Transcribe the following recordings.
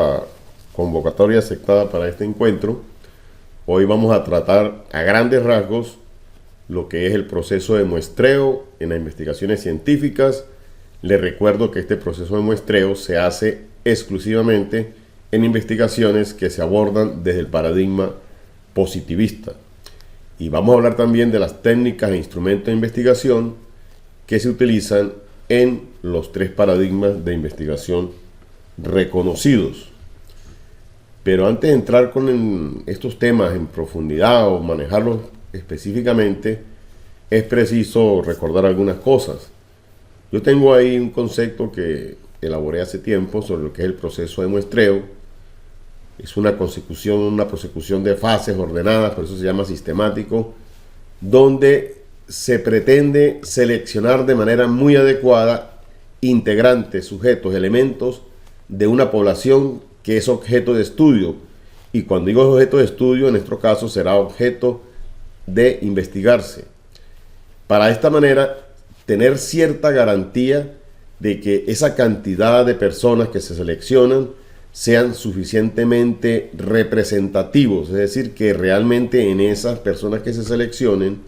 la convocatoria aceptada para este encuentro. Hoy vamos a tratar a grandes rasgos lo que es el proceso de muestreo en las investigaciones científicas. Les recuerdo que este proceso de muestreo se hace exclusivamente en investigaciones que se abordan desde el paradigma positivista. Y vamos a hablar también de las técnicas e instrumentos de investigación que se utilizan en los tres paradigmas de investigación reconocidos. Pero antes de entrar con estos temas en profundidad o manejarlos específicamente, es preciso recordar algunas cosas. Yo tengo ahí un concepto que elaboré hace tiempo sobre lo que es el proceso de muestreo. Es una prosecución de fases ordenadas, por eso se llama sistemático, donde se pretende seleccionar de manera muy adecuada integrantes, sujetos, elementos de una población que es objeto de estudio. Y cuando digo objeto de estudio, en nuestro caso será objeto de investigarse. Para esta manera, tener cierta garantía de que esa cantidad de personas que se seleccionan sean suficientemente representativos, es decir, que realmente en esas personas que se seleccionen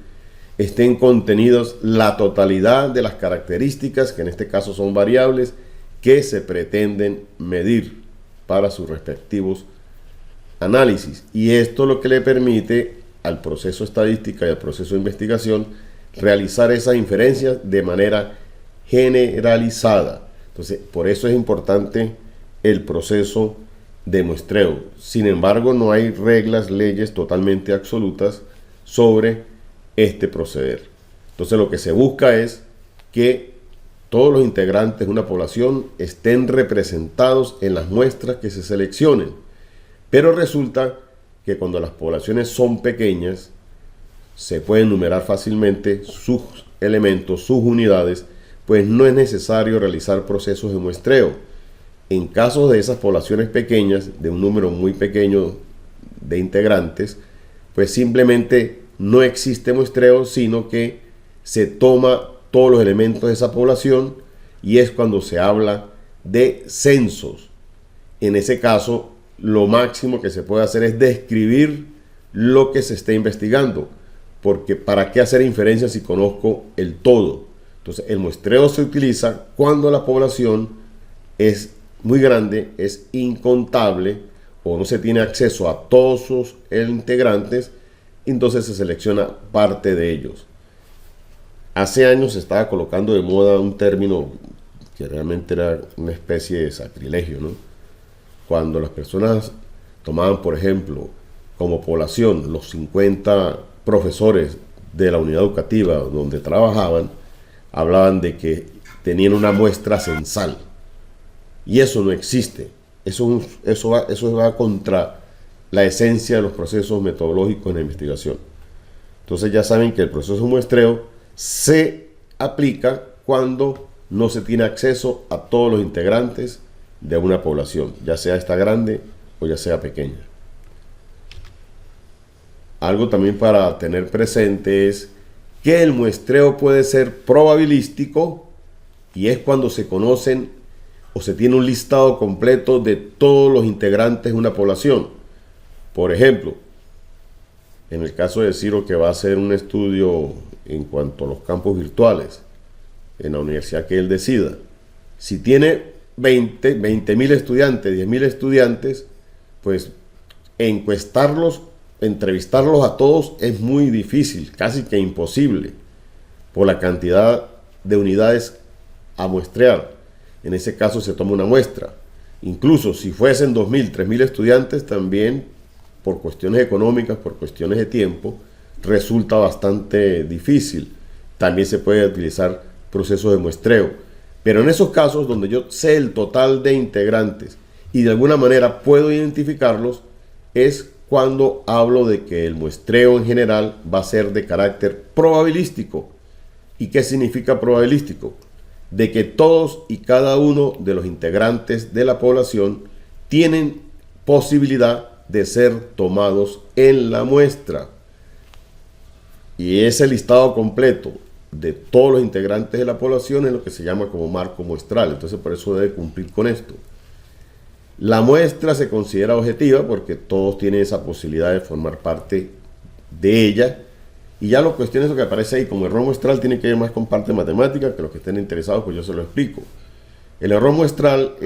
estén contenidos la totalidad de las características, que en este caso son variables, que se pretenden medir para sus respectivos análisis. Y esto es lo que le permite al proceso estadística y al proceso de investigación realizar esas inferencias de manera generalizada. Entonces, por eso es importante el proceso de muestreo. Sin embargo, no hay reglas, leyes totalmente absolutas sobre este proceder. Entonces, lo que se busca es que todos los integrantes de una población estén representados en las muestras que se seleccionen. Pero resulta que cuando las poblaciones son pequeñas, se pueden numerar fácilmente sus elementos, sus unidades, pues no es necesario realizar procesos de muestreo. En casos de esas poblaciones pequeñas, de un número muy pequeño de integrantes, pues simplemente no existe muestreo, sino que se toma todos los elementos de esa población y es cuando se habla de censos. En ese caso, lo máximo que se puede hacer es describir lo que se esté investigando, porque ¿para qué hacer inferencias si conozco el todo? Entonces, el muestreo se utiliza cuando la población es muy grande, es incontable o no se tiene acceso a todos sus integrantes, entonces se selecciona parte de ellos. Hace años se estaba colocando de moda un término que realmente era una especie de sacrilegio, ¿no? Cuando las personas tomaban, por ejemplo, como población los 50 profesores de la unidad educativa donde trabajaban, hablaban de que tenían una muestra censal. Y eso no existe. Eso va contra la esencia de los procesos metodológicos en la investigación. Entonces ya saben que el proceso de muestreo se aplica cuando no se tiene acceso a todos los integrantes de una población, ya sea esta grande o ya sea pequeña. Algo también para tener presente es que el muestreo puede ser probabilístico y es cuando se conocen o se tiene un listado completo de todos los integrantes de una población. Por ejemplo, en el caso de Ciro, que va a hacer un estudio en cuanto a los campos virtuales en la universidad que él decida, si tiene 20.000 estudiantes, 10.000 estudiantes, pues encuestarlos, entrevistarlos a todos es muy difícil, casi que imposible, por la cantidad de unidades a muestrear. En ese caso se toma una muestra. Incluso si fuesen 2.000, 3.000 estudiantes, también por cuestiones económicas, por cuestiones de tiempo, resulta bastante difícil. También se puede utilizar procesos de muestreo. Pero en esos casos donde yo sé el total de integrantes y de alguna manera puedo identificarlos, es cuando hablo de que el muestreo en general va a ser de carácter probabilístico. ¿Y qué significa probabilístico? De que todos y cada uno de los integrantes de la población tienen posibilidad de ser tomados en la muestra. Y ese listado completo de todos los integrantes de la población es lo que se llama como marco muestral. Entonces por eso debe cumplir con esto. La muestra se considera objetiva porque todos tienen esa posibilidad de formar parte de ella. Y ya lo cuestiones lo que aparece ahí como error muestral tiene que ver más con parte matemática, que los que estén interesados pues yo se lo explico. El error muestral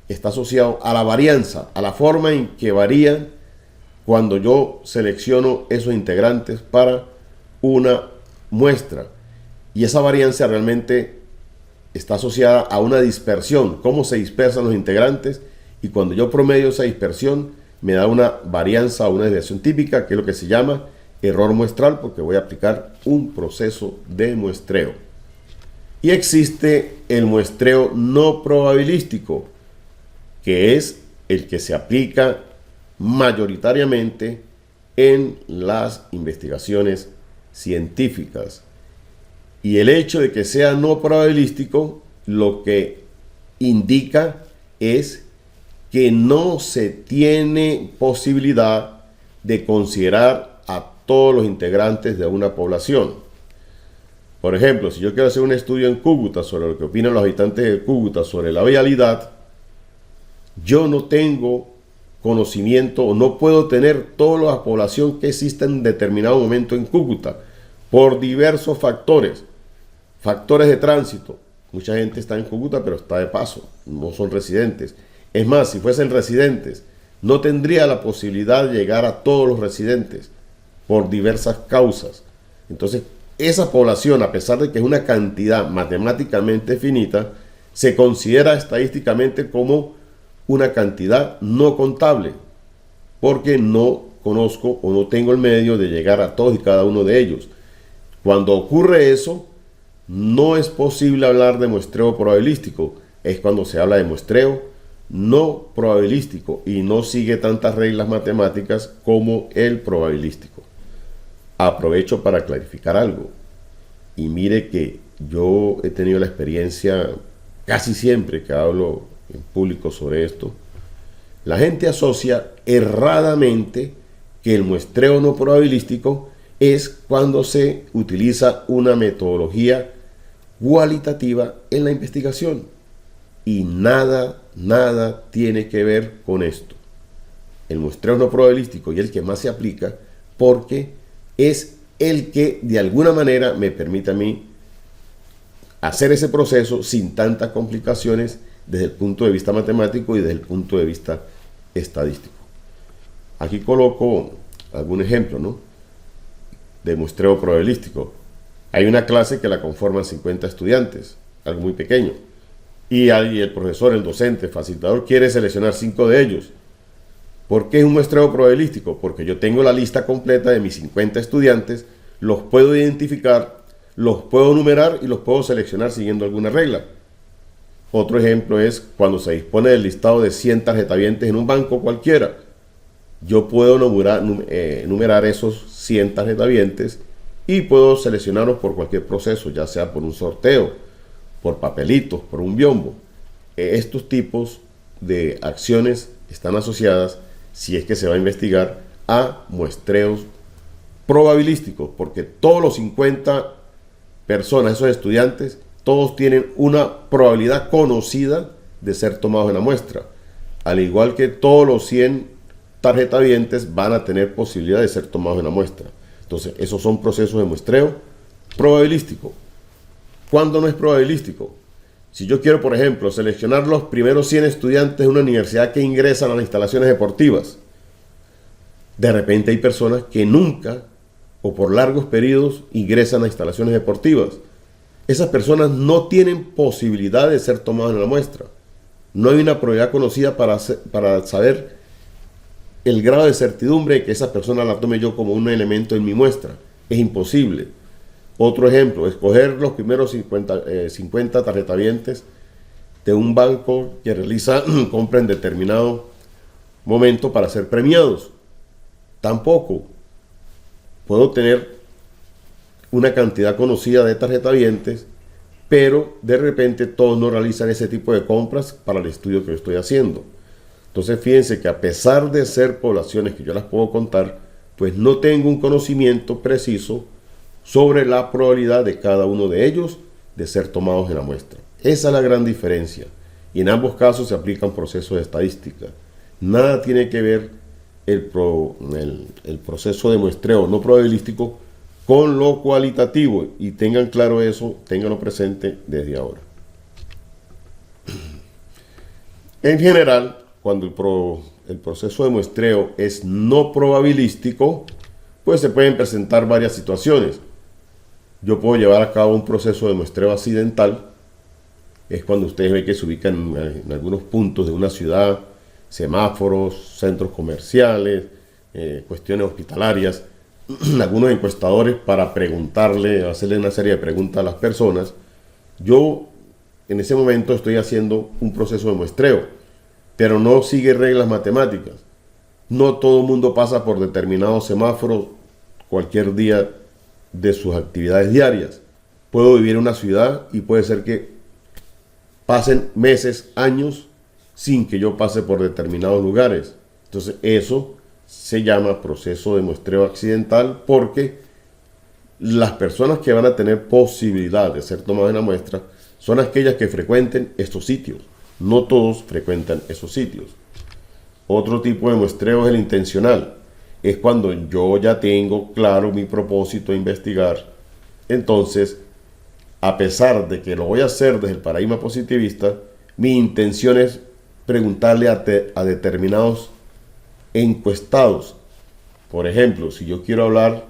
está asociado a la varianza, a la forma en que varían cuando yo selecciono esos integrantes para una muestra. Y esa varianza realmente está asociada a una dispersión, cómo se dispersan los integrantes, y cuando yo promedio esa dispersión me da una varianza o una desviación típica, que es lo que se llama error muestral, porque voy a aplicar un proceso de muestreo. Y existe el muestreo no probabilístico, que es el que se aplica mayoritariamente en las investigaciones científicas. Y el hecho de que sea no probabilístico lo que indica es que no se tiene posibilidad de considerar a todos los integrantes de una población. Por ejemplo, si yo quiero hacer un estudio en Cúcuta sobre lo que opinan los habitantes de Cúcuta sobre la vialidad, yo no tengo conocimiento o no puedo tener toda la población que exista en determinado momento en Cúcuta por diversos factores. Factores de tránsito. Mucha gente está en Cúcuta pero está de paso, no son residentes. Es más, si fuesen residentes, no tendría la posibilidad de llegar a todos los residentes por diversas causas. Entonces, esa población, a pesar de que es una cantidad matemáticamente finita, se considera estadísticamente como una cantidad no contable, porque no conozco o no tengo el medio de llegar a todos y cada uno de ellos. Cuando ocurre eso, no es posible hablar de muestreo probabilístico. Es cuando se habla de muestreo no probabilístico y no sigue tantas reglas matemáticas como el probabilístico. Aprovecho para clarificar algo. Y mire que yo he tenido la experiencia casi siempre que hablo en público sobre esto. La gente asocia erradamente que el muestreo no probabilístico es cuando se utiliza una metodología cualitativa en la investigación. Y nada tiene que ver con esto. El muestreo no probabilístico y el que más se aplica porque es el que de alguna manera me permite a mí hacer ese proceso sin tantas complicaciones desde el punto de vista matemático y desde el punto de vista estadístico. Aquí coloco algún ejemplo, ¿no?, de muestreo probabilístico. Hay una clase que la conforman 50 estudiantes, algo muy pequeño, y el profesor, el docente, el facilitador quiere seleccionar 5 de ellos. ¿Por qué es un muestreo probabilístico? Porque yo tengo la lista completa de mis 50 estudiantes, los puedo identificar, los puedo numerar y los puedo seleccionar siguiendo alguna regla. Otro ejemplo es cuando se dispone del listado de 100 tarjetavientes en un banco cualquiera. Yo puedo numerar esos 100 tarjetavientes y puedo seleccionarlos por cualquier proceso, ya sea por un sorteo, por papelitos, por un biombo. Estos tipos de acciones están asociadas, si es que se va a investigar, a muestreos probabilísticos, porque todos los 50 personas, esos estudiantes, todos tienen una probabilidad conocida de ser tomados en la muestra, al igual que todos los 100 tarjetavientes van a tener posibilidad de ser tomados en la muestra. Entonces, esos son procesos de muestreo probabilístico. ¿Cuándo no es probabilístico? Si yo quiero, por ejemplo, seleccionar los primeros 100 estudiantes de una universidad que ingresan a las instalaciones deportivas, de repente hay personas que nunca o por largos periodos ingresan a instalaciones deportivas. Esas personas no tienen posibilidad de ser tomadas en la muestra. No hay una probabilidad conocida para saber el grado de certidumbre de que esa persona la tome yo como un elemento en mi muestra. Es imposible. Otro ejemplo, escoger los primeros 50 tarjetavientes de un banco que realiza compra en determinado momento para ser premiados. Tampoco puedo tener una cantidad conocida de tarjetavientes, pero de repente todos no realizan ese tipo de compras para el estudio que yo estoy haciendo. Entonces fíjense que a pesar de ser poblaciones que yo las puedo contar, pues no tengo un conocimiento preciso sobre la probabilidad de cada uno de ellos de ser tomados en la muestra. Esa es la gran diferencia. y en ambos casos se aplican procesos de estadística. Nada tiene que ver el proceso de muestreo no probabilístico con lo cualitativo, y tengan claro eso, ténganlo presente desde ahora. En general, cuando el proceso de muestreo es no probabilístico, pues se pueden presentar varias situaciones. Yo puedo llevar a cabo un proceso de muestreo accidental. Es cuando ustedes ven que se ubican en algunos puntos de una ciudad, semáforos, centros comerciales, cuestiones hospitalarias, algunos encuestadores para preguntarle, hacerle una serie de preguntas a las personas. Yo en ese momento estoy haciendo un proceso de muestreo, pero no sigue reglas matemáticas. No todo el mundo pasa por determinados semáforos cualquier día de sus actividades diarias. Puedo vivir en una ciudad y puede ser que pasen meses, años, sin que yo pase por determinados lugares. Entonces eso se llama proceso de muestreo accidental, porque las personas que van a tener posibilidad de ser tomadas en la muestra son aquellas que frecuenten estos sitios. No todos frecuentan esos sitios. Otro tipo de muestreo es el intencional. Es cuando yo ya tengo claro mi propósito de investigar. Entonces, a pesar de que lo voy a hacer desde el paradigma positivista, mi intención es preguntarle a determinados encuestados. Por ejemplo, si yo quiero hablar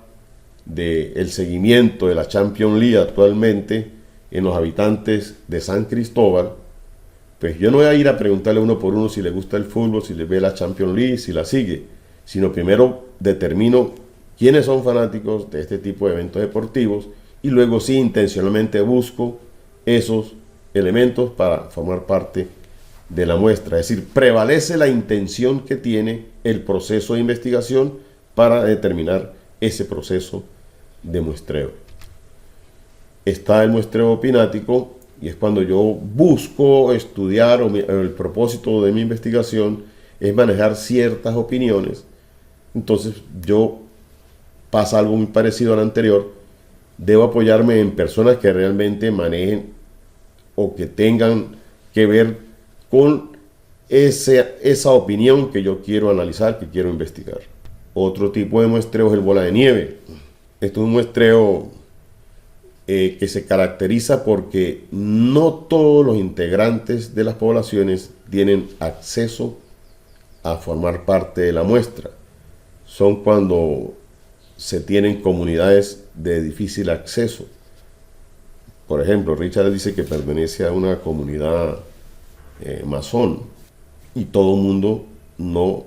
del seguimiento de la Champions League actualmente en los habitantes de San Cristóbal, pues yo no voy a ir a preguntarle uno por uno si le gusta el fútbol, si le ve la Champions League, si la sigue, sino primero determino quiénes son fanáticos de este tipo de eventos deportivos, y luego sí intencionalmente busco esos elementos para formar parte de la muestra. Es decir, prevalece la intención que tiene el proceso de investigación para determinar ese proceso de muestreo. Está el muestreo opinático, y es cuando yo busco estudiar, o el propósito de mi investigación es manejar ciertas opiniones. Entonces pasa algo muy parecido al anterior. Debo apoyarme en personas que realmente manejen o que tengan que ver con esa opinión que yo quiero analizar, que quiero investigar. Otro tipo de muestreo es el bola de nieve. Esto es un muestreo que se caracteriza porque no todos los integrantes de las poblaciones tienen acceso a formar parte de la muestra. Son cuando se tienen comunidades de difícil acceso. Por ejemplo, Richard dice que pertenece a una comunidad masón, y todo el mundo no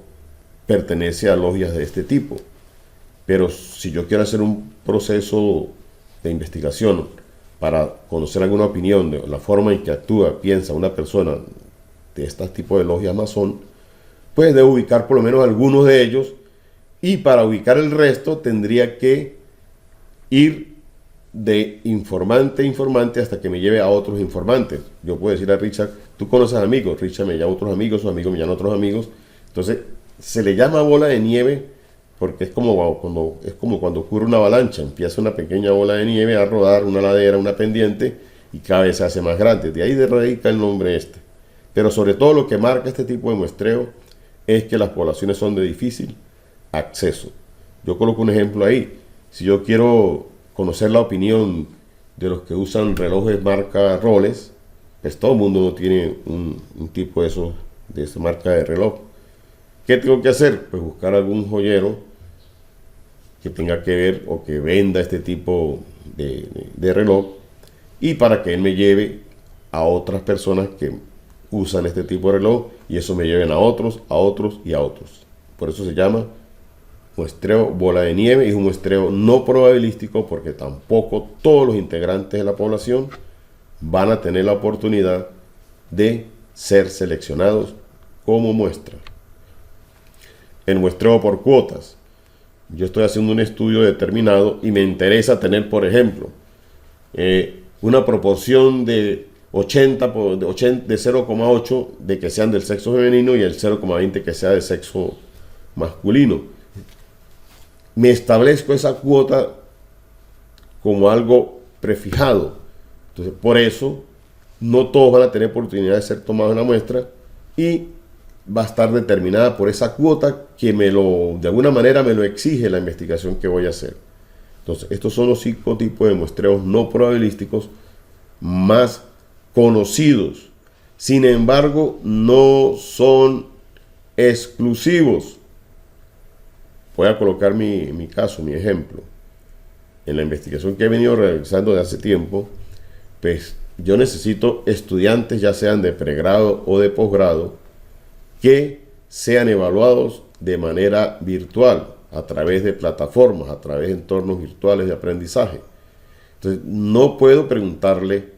pertenece a logias de este tipo. Pero si yo quiero hacer un proceso de investigación para conocer alguna opinión de la forma en que actúa, piensa una persona de este tipo de logias masón, pues debo ubicar por lo menos algunos de ellos, y para ubicar el resto tendría que ir de informante a informante hasta que me lleve a otros informantes. Yo puedo decir a Richard, tú conoces amigos, Richard me llama a otros amigos, sus amigos me llaman a otros amigos. Entonces se le llama bola de nieve porque es como cuando ocurre una avalancha. Empieza una pequeña bola de nieve a rodar una ladera, una pendiente, y cada vez se hace más grande. De ahí radica el nombre este. Pero sobre todo lo que marca este tipo de muestreo es que las poblaciones son de difícil acceso. Yo coloco un ejemplo ahí. Si yo quiero conocer la opinión de los que usan relojes marca Rolex, pues todo el mundo no tiene un tipo de esa marca de reloj. ¿Qué tengo que hacer? Pues buscar algún joyero que tenga que ver o que venda este tipo de reloj, y para que él me lleve a otras personas que usan este tipo de reloj, y eso me lleven a otros y a otros. Por eso se llama muestreo bola de nieve, y es un muestreo no probabilístico porque tampoco todos los integrantes de la población van a tener la oportunidad de ser seleccionados como muestra. El muestreo por cuotas. Yo estoy haciendo un estudio determinado y me interesa tener, por ejemplo, una proporción de 0,8 de que sean del sexo femenino y el 0,20 que sea del sexo masculino. Me establezco esa cuota como algo prefijado. Entonces, por eso no todos van a tener oportunidad de ser tomados en la muestra y va a estar determinada por esa cuota que de alguna manera me lo exige la investigación que voy a hacer. Entonces, estos son los 5 tipos de muestreos no probabilísticos más conocidos. Sin embargo, no son exclusivos. Voy a colocar mi caso, mi ejemplo. En la investigación que he venido realizando de hace tiempo, pues yo necesito estudiantes, ya sean de pregrado o de posgrado, que sean evaluados de manera virtual, a través de plataformas, a través de entornos virtuales de aprendizaje. Entonces, no puedo preguntarle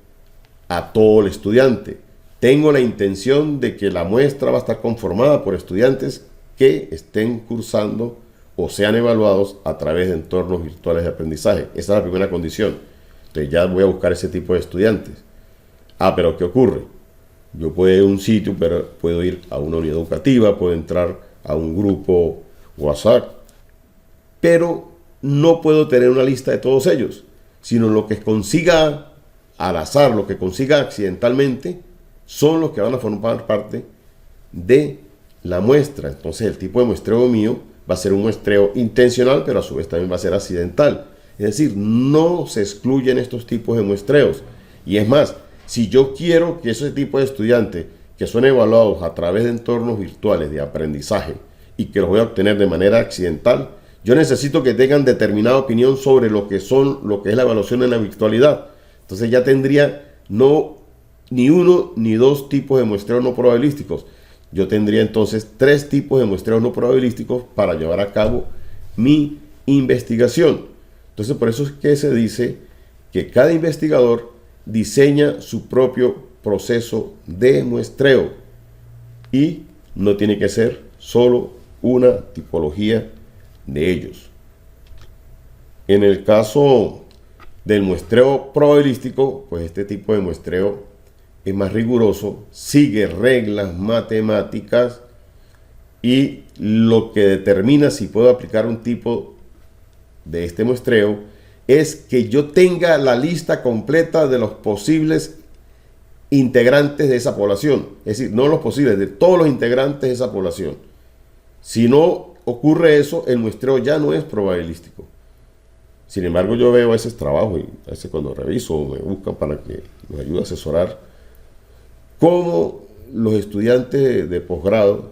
a todo el estudiante. Tengo la intención de que la muestra va a estar conformada por estudiantes que estén cursando o sean evaluados a través de entornos virtuales de aprendizaje. Esa es la primera condición. Entonces ya voy a buscar ese tipo de estudiantes. Pero ¿qué ocurre? Yo puedo ir a un sitio, pero puedo ir a una unidad educativa, puedo entrar a un grupo WhatsApp, pero no puedo tener una lista de todos ellos, sino lo que consiga al azar, lo que consiga accidentalmente, son los que van a formar parte de la muestra. Entonces el tipo de muestreo mío va a ser un muestreo intencional, pero a su vez también va a ser accidental. Es decir, no se excluyen estos tipos de muestreos. Y es más, si yo quiero que ese tipo de estudiantes que son evaluados a través de entornos virtuales de aprendizaje y que los voy a obtener de manera accidental, yo necesito que tengan determinada opinión sobre lo que es la evaluación en la virtualidad. Entonces ya tendría no ni uno ni dos tipos de muestreos no probabilísticos. Yo tendría entonces 3 tipos de muestreos no probabilísticos para llevar a cabo mi investigación. Entonces por eso es que se dice que cada investigador diseña su propio proceso de muestreo y no tiene que ser solo una tipología de ellos. En el caso del muestreo probabilístico, pues este tipo de muestreo es más riguroso, sigue reglas matemáticas y lo que determina si puedo aplicar un tipo de este muestreo es que yo tenga la lista completa de los posibles integrantes de esa población. Es decir, no los posibles, de todos los integrantes de esa población. Si no ocurre eso, el muestreo ya no es probabilístico. Sin embargo, yo veo ese trabajo y a veces cuando reviso me buscan para que me ayude a asesorar cómo los estudiantes de posgrado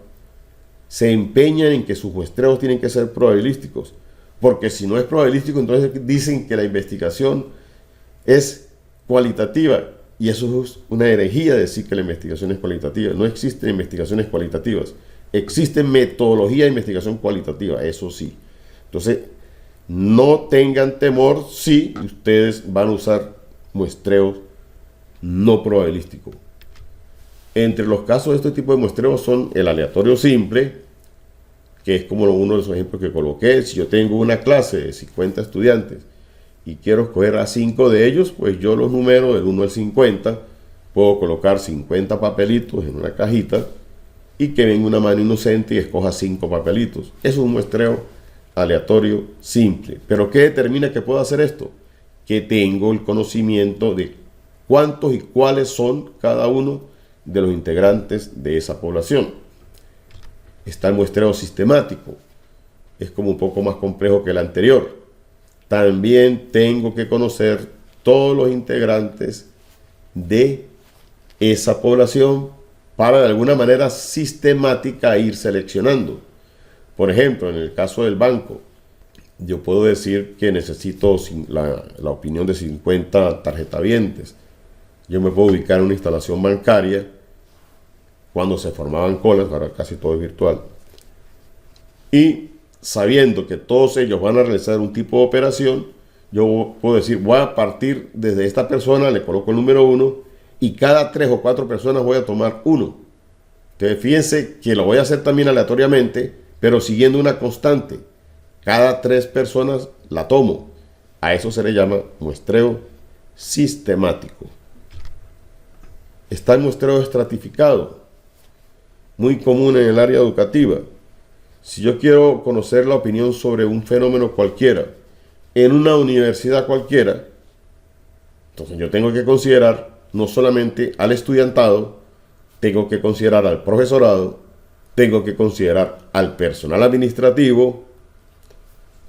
se empeñan en que sus muestreos tienen que ser probabilísticos. Porque si no es probabilístico, entonces dicen que la investigación es cualitativa. Y eso es una herejía decir que la investigación es cualitativa. No existen investigaciones cualitativas. Existe metodología de investigación cualitativa, eso sí. Entonces, no tengan temor si ustedes van a usar muestreos no probabilísticos. Entre los casos de este tipo de muestreos son el aleatorio simple, que es como uno de los ejemplos que coloqué. Si yo tengo una clase de 50 estudiantes y quiero escoger a 5 de ellos, pues yo los números del 1 al 50, puedo colocar 50 papelitos en una cajita y que venga una mano inocente y escoja 5 papelitos. Eso es un muestreo aleatorio simple. ¿Pero qué determina que puedo hacer esto? Que tengo el conocimiento de cuántos y cuáles son cada uno de los integrantes de esa población. Está el muestreo sistemático. Es como un poco más complejo que el anterior. También tengo que conocer todos los integrantes de esa población para de alguna manera sistemática ir seleccionando. Por ejemplo, en el caso del banco, yo puedo decir que necesito la opinión de 50 tarjetavientes. Yo me puedo ubicar en una instalación bancaria cuando se formaban colas, ahora casi todo es virtual, y sabiendo que todos ellos van a realizar un tipo de operación, yo puedo decir, voy a partir desde esta persona, le coloco el número 1, y cada 3 o 4 personas voy a tomar 1. Entonces fíjense que lo voy a hacer también aleatoriamente, pero siguiendo una constante. Cada 3 personas la tomo. A eso se le llama muestreo sistemático. Está el muestreo estratificado, muy común en el área educativa. Si yo quiero conocer la opinión sobre un fenómeno cualquiera en una universidad cualquiera, entonces yo tengo que considerar no solamente al estudiantado, tengo que considerar al profesorado, tengo que considerar al personal administrativo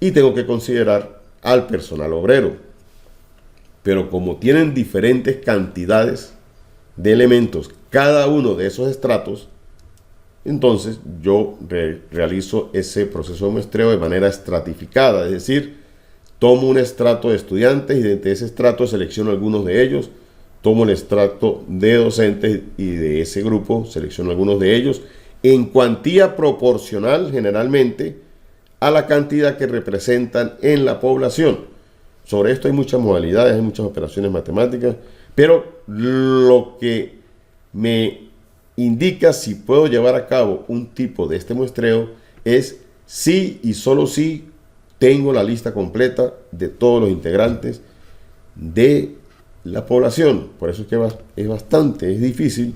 y tengo que considerar al personal obrero. Pero como tienen diferentes cantidades de elementos cada uno de esos estratos, entonces yo realizo ese proceso de muestreo de manera estratificada, es decir, tomo un estrato de estudiantes y de ese estrato selecciono algunos de ellos, tomo el estrato de docentes y de ese grupo selecciono algunos de ellos en cuantía proporcional generalmente a la cantidad que representan en la población. Sobre esto hay muchas modalidades, hay muchas operaciones matemáticas, pero lo que me indica si puedo llevar a cabo un tipo de este muestreo es si y solo si tengo la lista completa de todos los integrantes de la población. Por eso es que es difícil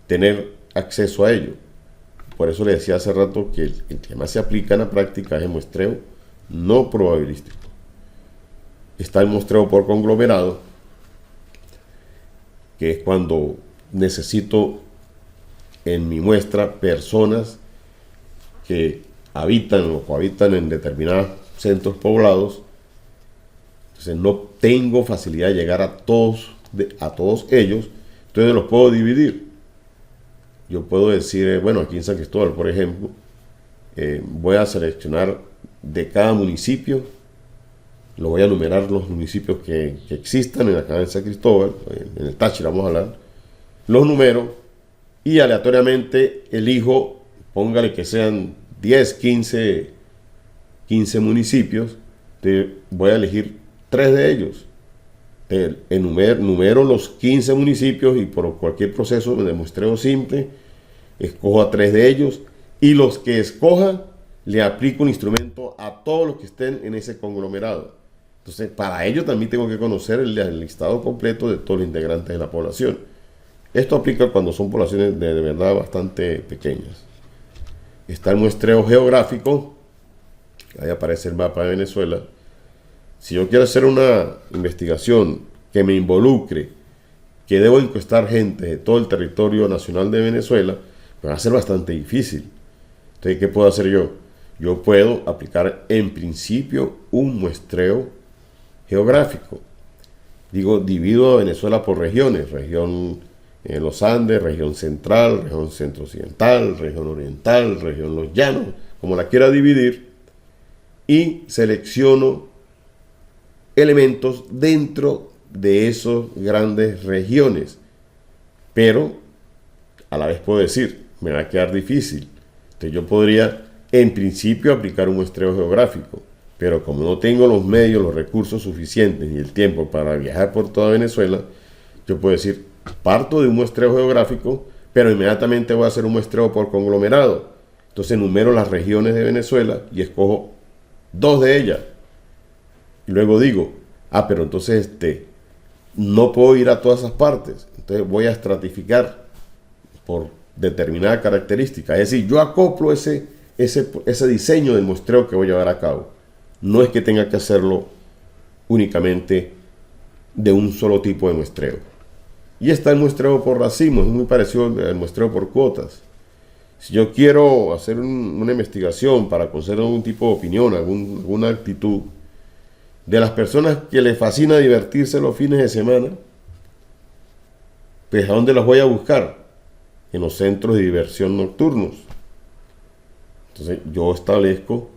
tener acceso a ello. Por eso le decía hace rato que el que más se aplica en la práctica es el muestreo no probabilístico. Está el muestreo por conglomerado, que es cuando necesito en mi muestra personas que habitan o cohabitan en determinados centros poblados. Entonces no tengo facilidad de llegar a todos ellos, entonces los puedo dividir. Yo puedo decir, bueno, aquí en San Cristóbal, por ejemplo, voy a seleccionar de cada municipio, lo voy a enumerar los municipios que existan acá en San Cristóbal, en el Táchira vamos a hablar, los números y aleatoriamente elijo, póngale que sean 10, 15 municipios, voy a elegir 3 de ellos. Numero los 15 municipios y por cualquier proceso de muestreo simple, escojo a 3 de ellos y los que escoja le aplico un instrumento a todos los que estén en ese conglomerado. Entonces, para ello también tengo que conocer el listado completo de todos los integrantes de la población. Esto aplica cuando son poblaciones de verdad bastante pequeñas. Está el muestreo geográfico, ahí aparece el mapa de Venezuela. Si yo quiero hacer una investigación que me involucre, que debo encuestar gente de todo el territorio nacional de Venezuela, me va a ser bastante difícil. Entonces, ¿qué puedo hacer yo? Yo puedo aplicar en principio un muestreo geográfico. Divido a Venezuela por regiones, región en los Andes, región central, región centro-occidental, región oriental, región los llanos, como la quiera dividir, y selecciono elementos dentro de esas grandes regiones. Pero a la vez puedo decir, me va a quedar difícil. Entonces yo podría en principio aplicar un muestreo geográfico, pero como no tengo los medios, los recursos suficientes ni el tiempo para viajar por toda Venezuela, yo puedo decir, parto de un muestreo geográfico, pero inmediatamente voy a hacer un muestreo por conglomerado. Entonces enumero las regiones de Venezuela y escojo 2 de ellas. Y luego digo, pero entonces no puedo ir a todas esas partes. Entonces voy a estratificar por determinada característica. Es decir, yo acoplo ese diseño del muestreo que voy a llevar a cabo. No es que tenga que hacerlo únicamente de un solo tipo de muestreo. Y está el muestreo por racimos, es muy parecido al muestreo por cuotas. Si yo quiero hacer una investigación para conocer algún tipo de opinión, alguna actitud de las personas que les fascina divertirse los fines de semana, pues ¿a dónde las voy a buscar? En los centros de diversión nocturnos. Entonces yo establezco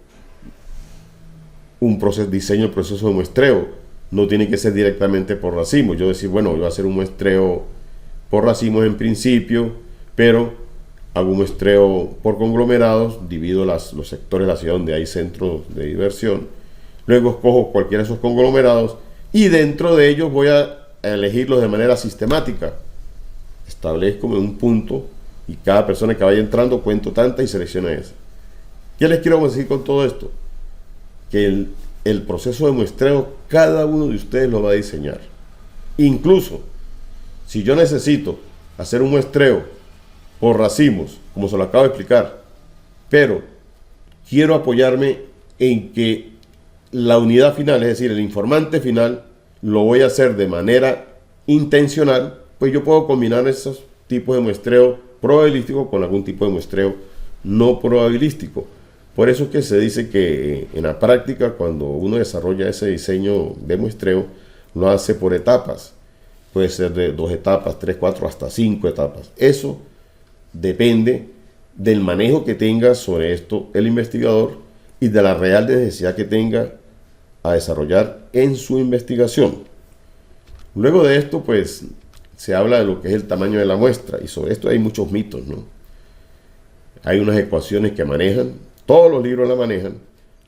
diseño el proceso de muestreo. No tiene que ser directamente por racimos. Yo decir, bueno, voy a hacer un muestreo por racimos en principio, pero hago un muestreo por conglomerados, divido los sectores de la ciudad donde hay centros de diversión, luego escojo cualquiera de esos conglomerados y dentro de ellos voy a elegirlos de manera sistemática. Establezco un punto y cada persona que vaya entrando cuento tanta y selecciono esa. ¿Qué les quiero decir con todo esto? Que el proceso de muestreo cada uno de ustedes lo va a diseñar. Incluso si yo necesito hacer un muestreo por racimos, como se lo acabo de explicar, pero quiero apoyarme en que la unidad final, es decir, el informante final, lo voy a hacer de manera intencional, pues yo puedo combinar esos tipos de muestreo probabilístico con algún tipo de muestreo no probabilístico. Por eso que se dice que en la práctica, cuando uno desarrolla ese diseño de muestreo, lo hace por etapas. Puede ser de 2 etapas, 3, 4, hasta 5 etapas. Eso depende del manejo que tenga sobre esto el investigador y de la real necesidad que tenga a desarrollar en su investigación. Luego de esto, pues, se habla de lo que es el tamaño de la muestra, y sobre esto hay muchos mitos, ¿no? Hay unas ecuaciones que manejan, todos los libros la manejan.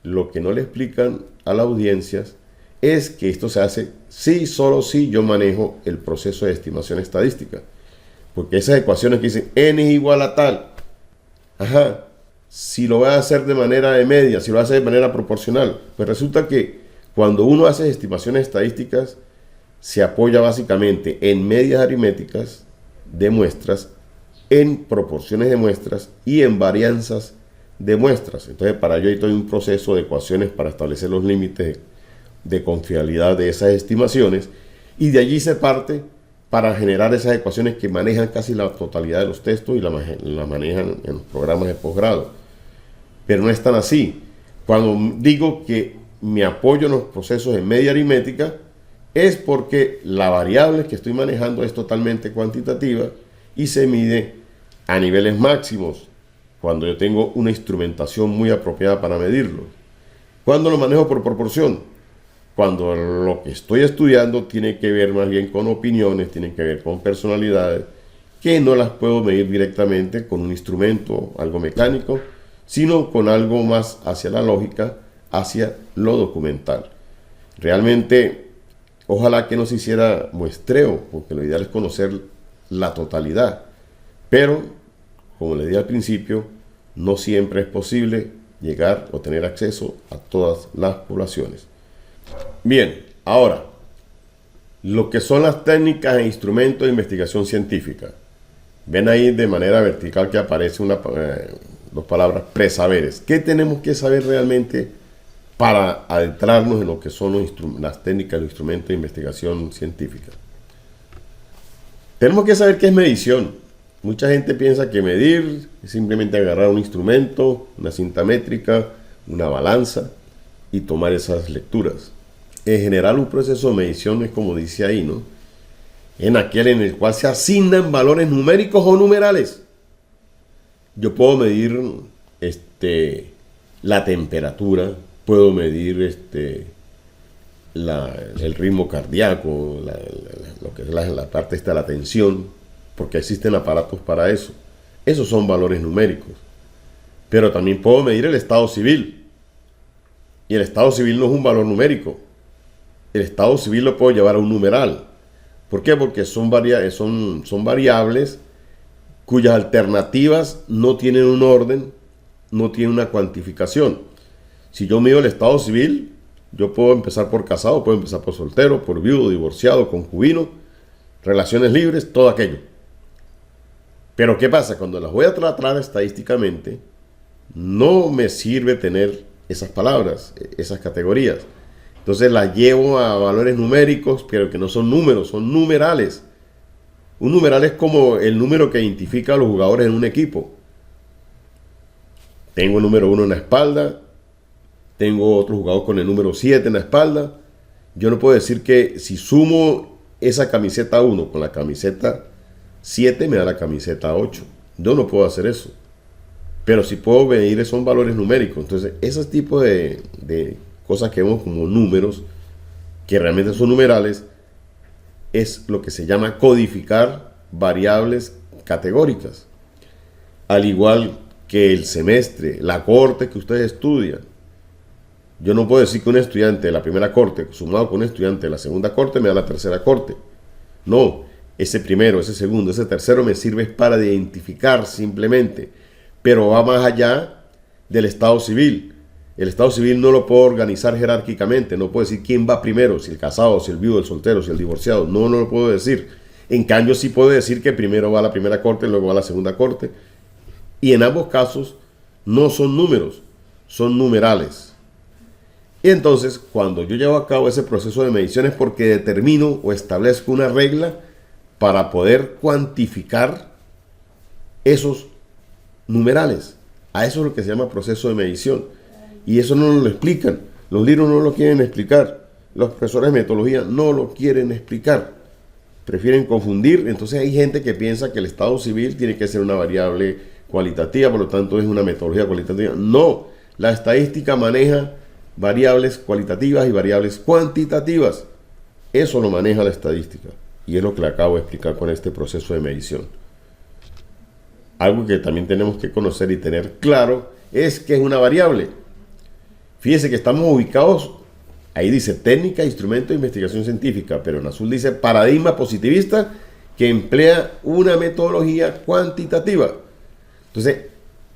Lo que no le explican a las audiencias es que esto se hace sí, solo si yo manejo el proceso de estimación estadística. Porque esas ecuaciones que dicen n es igual a tal, ajá, si lo voy a hacer de manera de media, si lo voy a hacer de manera proporcional, pues resulta que cuando uno hace estimaciones estadísticas, se apoya básicamente en medias aritméticas de muestras, en proporciones de muestras y en varianzas de muestras. Entonces, para ello hay todo un proceso de ecuaciones para establecer los límites de confiabilidad de esas estimaciones, y de allí se parte para generar esas ecuaciones que manejan casi la totalidad de los textos y la manejan en los programas de posgrado. Pero no es tan así. Cuando digo que me apoyo en los procesos de media aritmética, es porque la variable que estoy manejando es totalmente cuantitativa y se mide a niveles máximos cuando yo tengo una instrumentación muy apropiada para medirlo. ¿Cuándo lo manejo por proporción? Cuando lo que estoy estudiando tiene que ver más bien con opiniones, tiene que ver con personalidades, que no las puedo medir directamente con un instrumento, algo mecánico, sino con algo más hacia la lógica, hacia lo documental. Realmente, ojalá que no se hiciera muestreo, porque lo ideal es conocer la totalidad. Pero, como les dije al principio, no siempre es posible llegar o tener acceso a todas las poblaciones. Bien, ahora, lo que son las técnicas e instrumentos de investigación científica. Ven ahí de manera vertical que aparece dos palabras, presaberes. ¿Qué tenemos que saber realmente para adentrarnos en lo que son las técnicas, los instrumentos de investigación científica? Tenemos que saber qué es medición. Mucha gente piensa que medir es simplemente agarrar un instrumento, una cinta métrica, una balanza y tomar esas lecturas. En general, un proceso de medición es como dice ahí, ¿no? En aquel en el cual se asignan valores numéricos o numerales. Yo puedo medir la temperatura, puedo medir el ritmo cardíaco, lo que es la parte de la tensión, porque existen aparatos para eso. Esos son valores numéricos. Pero también puedo medir el estado civil. Y el estado civil no es un valor numérico. El estado civil lo puedo llevar a un numeral. ¿Por qué? Porque son variables cuyas alternativas no tienen un orden, no tienen una cuantificación. Si yo mido el estado civil, yo puedo empezar por casado, puedo empezar por soltero, por viudo, divorciado, concubino, relaciones libres, todo aquello. Pero ¿qué pasa? Cuando las voy a tratar estadísticamente, no me sirve tener esas palabras, esas categorías. Entonces las llevo a valores numéricos, pero que no son números, son numerales. Un numeral es como el número que identifica a los jugadores en un equipo. Tengo el número 1 en la espalda, tengo otro jugador con el número 7 en la espalda. Yo no puedo decir que si sumo esa camiseta 1 con la camiseta 7 me da la camiseta 8. Yo no puedo hacer eso. Pero si puedo medir son valores numéricos. Entonces, esos tipos de cosas que vemos como números, que realmente son numerales, es lo que se llama codificar variables categóricas. Al igual que el semestre, la corte que ustedes estudian. Yo no puedo decir que un estudiante de la primera corte sumado con un estudiante de la segunda corte me da la tercera corte. No, ese primero, ese segundo, ese tercero me sirve para identificar simplemente, pero va más allá del estado civil. El estado civil no lo puedo organizar jerárquicamente, no puedo decir quién va primero, si el casado, si el viudo, el soltero, si el divorciado, no lo puedo decir. En cambio sí puedo decir que primero va a la primera corte, luego va a la segunda corte, y en ambos casos no son números, son numerales. Y entonces, cuando yo llevo a cabo ese proceso de medición es porque determino o establezco una regla para poder cuantificar esos numerales. A eso es lo que se llama proceso de medición. Y eso no nos lo explican. Los libros no lo quieren explicar. Los profesores de metodología no lo quieren explicar. Prefieren confundir. Entonces hay gente que piensa que el estado civil tiene que ser una variable cualitativa, por lo tanto es una metodología cualitativa. No, la estadística maneja variables cualitativas y variables cuantitativas. Eso lo maneja la estadística. Y es lo que le acabo de explicar con este proceso de medición. Algo que también tenemos que conocer y tener claro es que es una variable. Fíjese que estamos ubicados, ahí dice técnica, instrumento de investigación científica, pero en azul dice paradigma positivista que emplea una metodología cuantitativa. Entonces,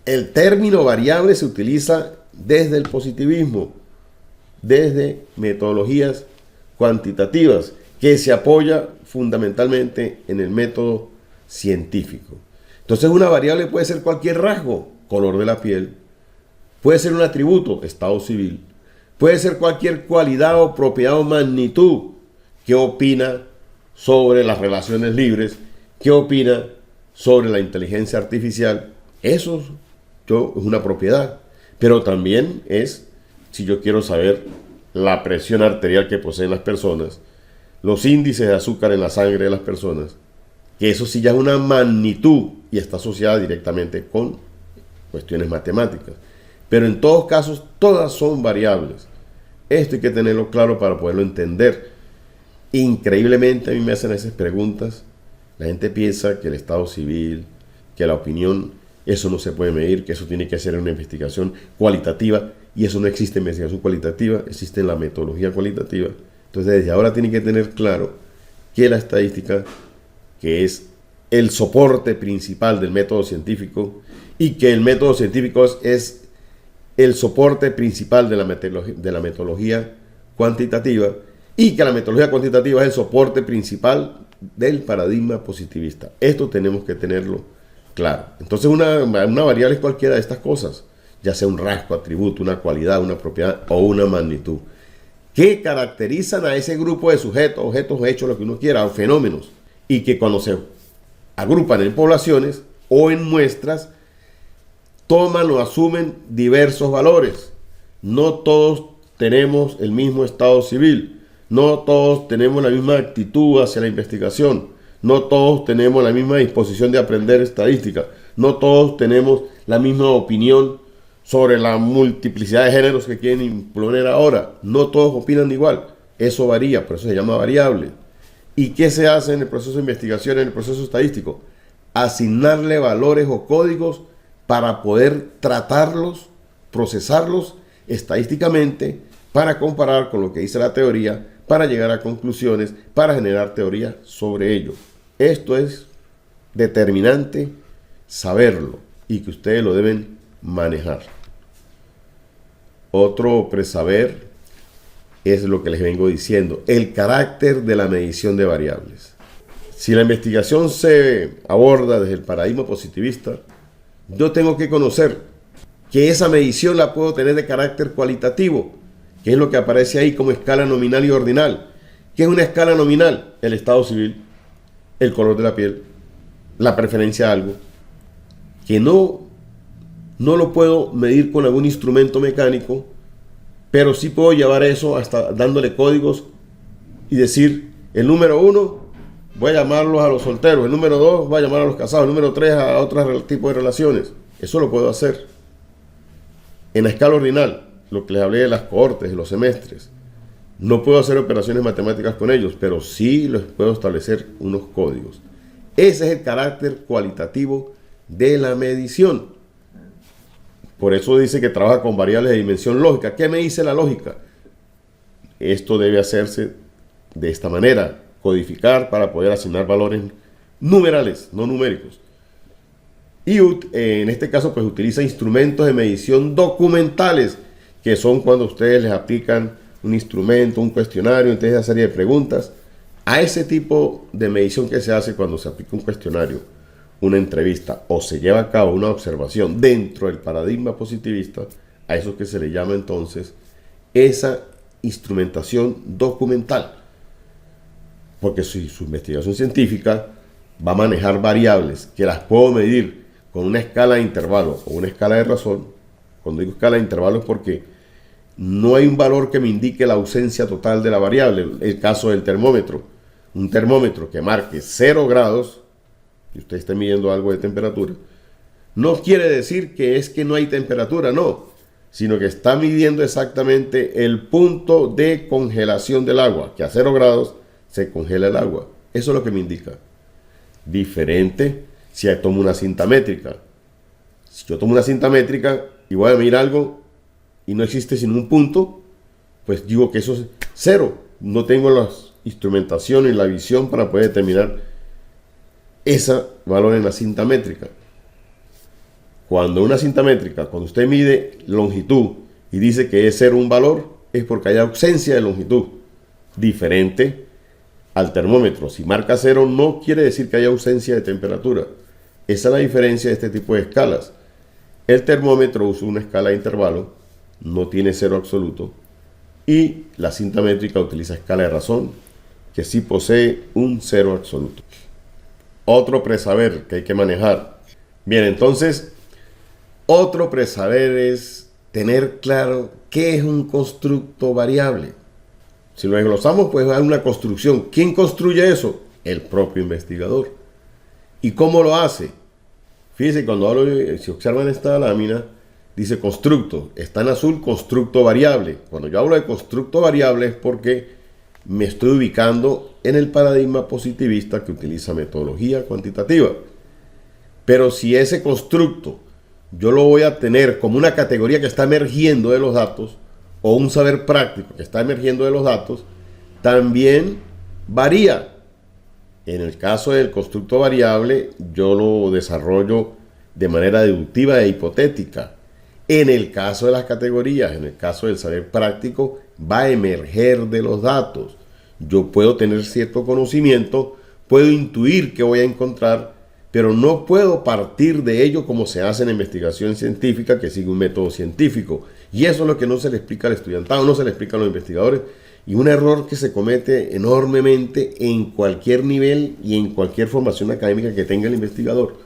el término variable se utiliza desde el positivismo, desde metodologías cuantitativas, que se apoya fundamentalmente en el método científico. Entonces, una variable puede ser cualquier rasgo, color de la piel, puede ser un atributo, estado civil, puede ser cualquier cualidad o propiedad o magnitud. ¿Qué opina sobre las relaciones libres? ¿Qué opina sobre la inteligencia artificial? Eso es una propiedad, pero también es, si yo quiero saber la presión arterial que poseen las personas, los índices de azúcar en la sangre de las personas, que eso sí ya es una magnitud y está asociada directamente con cuestiones matemáticas. Pero en todos casos, todas son variables. Esto hay que tenerlo claro para poderlo entender. Increíblemente a mí me hacen esas preguntas. La gente piensa que el estado civil, que la opinión, eso no se puede medir, que eso tiene que ser una investigación cualitativa, y eso no existe en investigación cualitativa, existe en la metodología cualitativa. Entonces desde ahora tienen que tener claro que la estadística, que es el soporte principal del método científico, y que el método científico es el soporte principal de la metodología cuantitativa, y que la metodología cuantitativa es el soporte principal del paradigma positivista. Esto tenemos que tenerlo claro. Entonces una variable es cualquiera de estas cosas, ya sea un rasgo, atributo, una cualidad, una propiedad o una magnitud, que caracterizan a ese grupo de sujetos, objetos, hechos, lo que uno quiera, o fenómenos, y que cuando se agrupan en poblaciones o en muestras, toman o asumen diversos valores. No todos tenemos el mismo estado civil, no todos tenemos la misma actitud hacia la investigación, no todos tenemos la misma disposición de aprender estadística, no todos tenemos la misma opinión sobre la multiplicidad de géneros que quieren imponer ahora, no todos opinan igual, eso varía, por eso se llama variable. ¿Y qué se hace en el proceso de investigación, en el proceso estadístico? Asignarle valores o códigos para poder tratarlos, procesarlos estadísticamente, para comparar con lo que dice la teoría, para llegar a conclusiones, para generar teoría sobre ello. Esto es determinante saberlo y que ustedes lo deben manejar. Otro presaber es lo que les vengo diciendo, el carácter de la medición de variables. Si la investigación se aborda desde el paradigma positivista, yo tengo que conocer que esa medición la puedo tener de carácter cualitativo, que es lo que aparece ahí como escala nominal y ordinal. ¿Qué es una escala nominal? El estado civil, el color de la piel, la preferencia a algo, que no lo puedo medir con algún instrumento mecánico, pero sí puedo llevar eso hasta dándole códigos y decir, el número 1 voy a llamarlos a los solteros, el número 2 voy a llamar a los casados, el número 3 a otros tipos de relaciones. Eso lo puedo hacer. En la escala ordinal, lo que les hablé de las cohortes, de los semestres, no puedo hacer operaciones matemáticas con ellos, pero sí les puedo establecer unos códigos. Ese es el carácter cualitativo de la medición. Por eso dice que trabaja con variables de dimensión lógica. ¿Qué me dice la lógica? Esto debe hacerse de esta manera, codificar para poder asignar valores numerales, no numéricos. Y en este caso pues utiliza instrumentos de medición documentales, que son cuando ustedes les aplican un instrumento, un cuestionario, entonces una serie de preguntas. A ese tipo de medición que se hace cuando se aplica un cuestionario, una entrevista o se lleva a cabo una observación dentro del paradigma positivista, a eso que se le llama entonces esa instrumentación documental. porque si su investigación científica va a manejar variables que las puedo medir con una escala de intervalos o una escala de razón. Cuando digo escala de intervalos es porque no hay un valor que me indique la ausencia total de la variable. El caso del termómetro. Un termómetro que marque 0 grados, y usted esté midiendo algo de temperatura, no quiere decir que es que no hay temperatura, no, sino que está midiendo exactamente el punto de congelación del agua, que a 0 grados se congela el agua. Eso es lo que me indica. Diferente si tomo una cinta métrica. Si yo tomo una cinta métrica y voy a medir algo y no existe sino un punto, pues digo que eso es 0. No tengo la instrumentación y la visión para poder determinar ese valor en la cinta métrica. Cuando una cinta métrica, cuando usted mide longitud y dice que es 0 un valor, es porque hay ausencia de longitud. Diferente al termómetro. Si marca 0 no quiere decir que haya ausencia de temperatura. Esa es la diferencia de este tipo de escalas. El termómetro usa una escala de intervalo, no tiene 0 absoluto, y la cinta métrica utiliza escala de razón, que sí posee un 0 absoluto. Otro presaber que hay que manejar. Bien, entonces, otro presaber es tener claro qué es un constructo variable. Si lo desglosamos, pues hay una construcción. ¿Quién construye eso? El propio investigador. ¿Y cómo lo hace? Fíjense, cuando hablo, si observan esta lámina, dice constructo. Está en azul, constructo variable. Cuando yo hablo de constructo variable es porque me estoy ubicando en el paradigma positivista que utiliza metodología cuantitativa. Pero si ese constructo yo lo voy a tener como una categoría que está emergiendo de los datos, o un saber práctico que está emergiendo de los datos, también varía. En el caso del constructo variable, yo lo desarrollo de manera deductiva e hipotética. En el caso de las categorías, en el caso del saber práctico, va a emerger de los datos. Yo puedo tener cierto conocimiento, puedo intuir qué voy a encontrar, pero no puedo partir de ello como se hace en la investigación científica, que sigue un método científico. Y eso es lo que no se le explica al estudiantado, no se le explica a los investigadores. Y un error que se comete enormemente en cualquier nivel y en cualquier formación académica que tenga el investigador.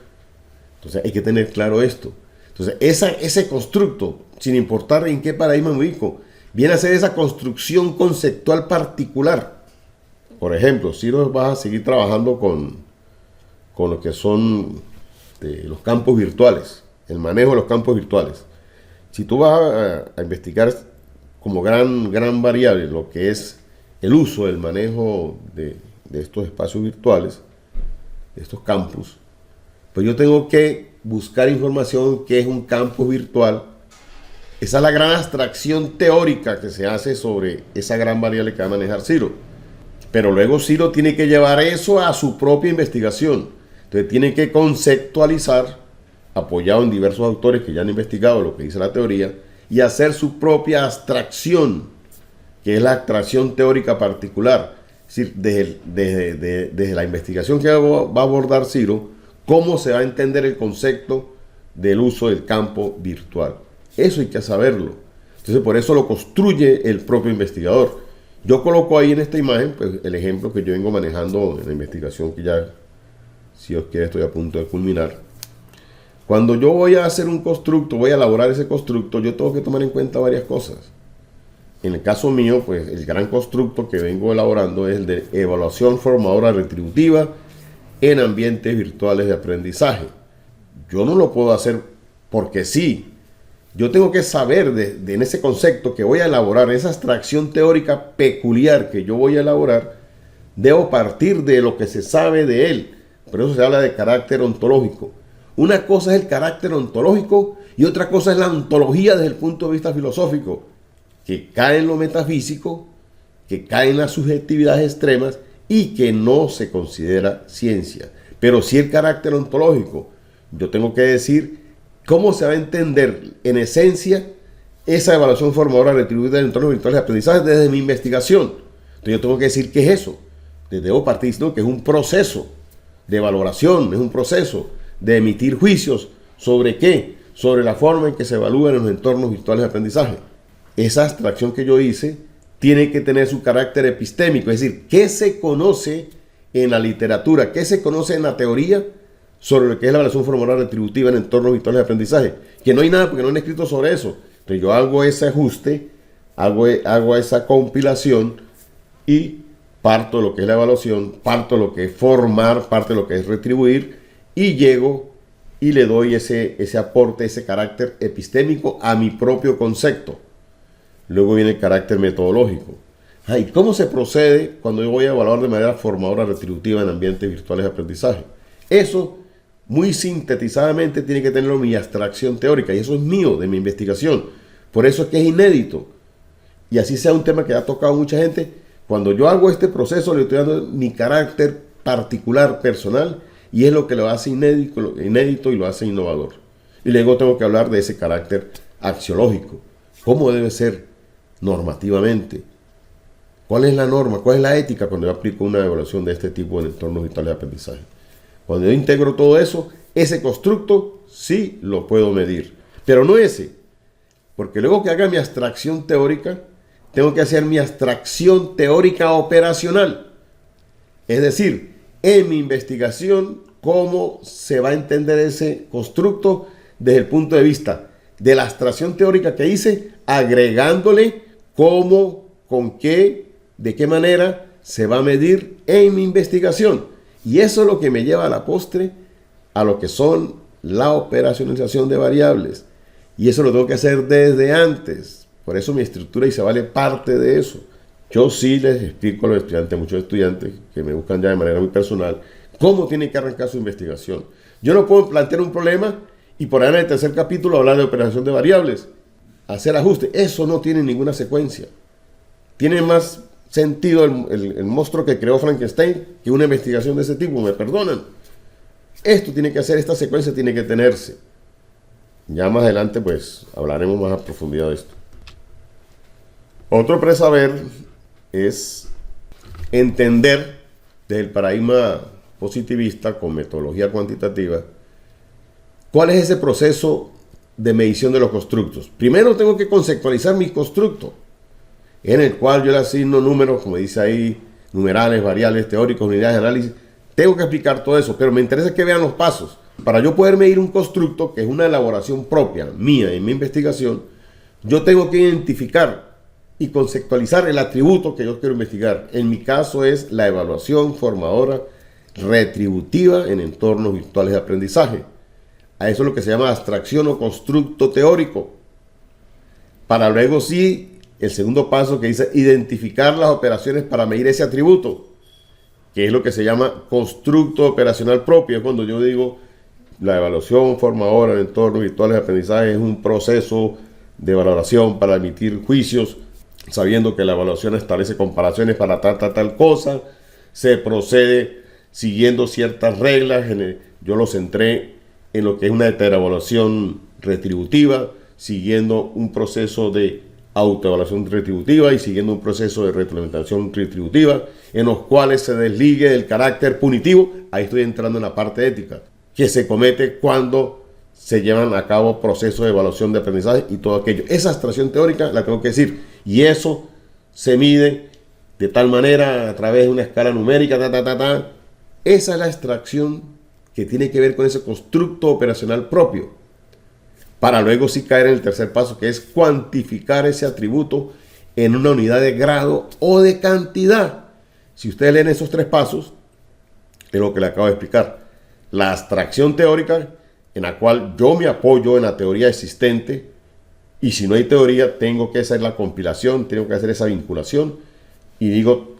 Entonces hay que tener claro esto. Entonces ese constructo, sin importar en qué paradigma me ubico, viene a ser esa construcción conceptual particular. Por ejemplo, si nos vas a seguir trabajando con lo que son los campos virtuales, el manejo de los campos virtuales. Si tú vas a investigar como gran variable lo que es el uso, el manejo de estos espacios virtuales, de estos campus, pues yo tengo que buscar información que es un campus virtual. Esa es la gran abstracción teórica que se hace sobre esa gran variable que va a manejar Ciro. Pero luego Ciro tiene que llevar eso a su propia investigación. Entonces tiene que conceptualizar, apoyado en diversos autores que ya han investigado lo que dice la teoría, y hacer su propia abstracción, que es la abstracción teórica particular. Es decir, desde la investigación que va a abordar Ciro, cómo se va a entender el concepto del uso del campo virtual. Eso hay que saberlo. Entonces por eso lo construye el propio investigador. Yo coloco ahí en esta imagen pues, el ejemplo que yo vengo manejando en la investigación que ya, si Dios quiere, estoy a punto de culminar. Cuando yo voy a hacer un constructo, voy a elaborar ese constructo, yo tengo que tomar en cuenta varias cosas. En el caso mío, pues el gran constructo que vengo elaborando es el de evaluación formadora retributiva en ambientes virtuales de aprendizaje. Yo no lo puedo hacer porque sí. Yo tengo que saber en ese concepto que voy a elaborar, esa abstracción teórica peculiar que yo voy a elaborar, debo partir de lo que se sabe de él. Por eso se habla de carácter ontológico. Una cosa es el carácter ontológico y otra cosa es la ontología desde el punto de vista filosófico, que cae en lo metafísico, que cae en las subjetividades extremas y que no se considera ciencia. Pero sí el carácter ontológico. Yo tengo que decir cómo se va a entender en esencia esa evaluación formadora retribuida en entornos virtuales de aprendizaje desde mi investigación. Entonces yo tengo que decir qué es eso. Debo partir diciendo que es un proceso de valoración, es un proceso de emitir juicios sobre qué, sobre la forma en que se evalúan los entornos virtuales de aprendizaje. Esa abstracción que yo hice tiene que tener su carácter epistémico, es decir, ¿qué se conoce en la literatura, qué se conoce en la teoría sobre lo que es la evaluación formal retributiva en entornos virtuales de aprendizaje? Que no hay nada porque no han escrito sobre eso. Entonces yo hago ese ajuste, hago esa compilación y parto de lo que es la evaluación, parto de lo que es formar, parto de lo que es retribuir y llego y le doy ese aporte, ese carácter epistémico a mi propio concepto. Luego viene el carácter metodológico. ¿Y cómo se procede cuando yo voy a evaluar de manera formadora retributiva en ambientes virtuales de aprendizaje? Eso, muy sintetizadamente, tiene que tenerlo mi abstracción teórica, y eso es mío, de mi investigación. Por eso es que es inédito. Y así sea un tema que ha tocado a mucha gente, cuando yo hago este proceso le estoy dando mi carácter particular, personal, y es lo que lo hace inédito y lo hace innovador. Y luego tengo que hablar de ese carácter axiológico. ¿Cómo debe ser normativamente? ¿Cuál es la norma? ¿Cuál es la ética cuando yo aplico una evaluación de este tipo en entornos virtuales de aprendizaje? Cuando yo integro todo eso, ese constructo sí lo puedo medir. Pero no ese. Porque luego que haga mi abstracción teórica, tengo que hacer mi abstracción teórica operacional. Es decir, en mi investigación, cómo se va a entender ese constructo desde el punto de vista de la abstracción teórica que hice, agregándole cómo, con qué, de qué manera se va a medir en mi investigación. Y eso es lo que me lleva a la postre a lo que son la operacionalización de variables. Y eso lo tengo que hacer desde antes. Por eso mi estructura y se vale parte de eso. Yo sí les explico a los estudiantes, muchos estudiantes que me buscan ya de manera muy personal, cómo tienen que arrancar su investigación. Yo no puedo plantear un problema y por ahí en el tercer capítulo hablar de operación de variables, hacer ajustes. Eso no tiene ninguna secuencia. Tiene más sentido el monstruo que creó Frankenstein que una investigación de ese tipo, me perdonan. Esto tiene que hacer, esta secuencia tiene que tenerse. Ya más adelante pues hablaremos más a profundidad de esto. Otro presaber es entender desde el paradigma positivista con metodología cuantitativa cuál es ese proceso de medición de los constructos. Primero tengo que conceptualizar mi constructo, en el cual yo le asigno números, como dice ahí, numerales, variables, teóricos, unidades de análisis. Tengo que explicar todo eso, pero me interesa que vean los pasos. Para yo poder medir un constructo, que es una elaboración propia, mía, en mi investigación, yo tengo que identificar y conceptualizar el atributo que yo quiero investigar. En mi caso es la evaluación formadora retributiva en entornos virtuales de aprendizaje. A eso es lo que se llama abstracción o constructo teórico. Para luego sí, el segundo paso que dice identificar las operaciones para medir ese atributo, que es lo que se llama constructo operacional propio. Es cuando yo digo la evaluación formadora en entornos virtuales de aprendizaje es un proceso de valoración para emitir juicios, sabiendo que la evaluación establece comparaciones para tal cosa, se procede siguiendo ciertas reglas. Yo lo centré en lo que es una evaluación retributiva, siguiendo un proceso de autoevaluación retributiva y siguiendo un proceso de retroalimentación retributiva, en los cuales se desligue del carácter punitivo. Ahí estoy entrando en la parte ética, que se comete cuando se llevan a cabo procesos de evaluación de aprendizaje y todo aquello. Esa abstracción teórica la tengo que decir, y eso se mide de tal manera a través de una escala numérica, Esa es la abstracción que tiene que ver con ese constructo operacional propio, para luego sí caer en el tercer paso, que es cuantificar ese atributo en una unidad de grado o de cantidad. Si ustedes leen esos tres pasos, es lo que le acabo de explicar. La abstracción teórica, en la cual yo me apoyo en la teoría existente, y si no hay teoría, tengo que hacer la compilación, tengo que hacer esa vinculación, y digo,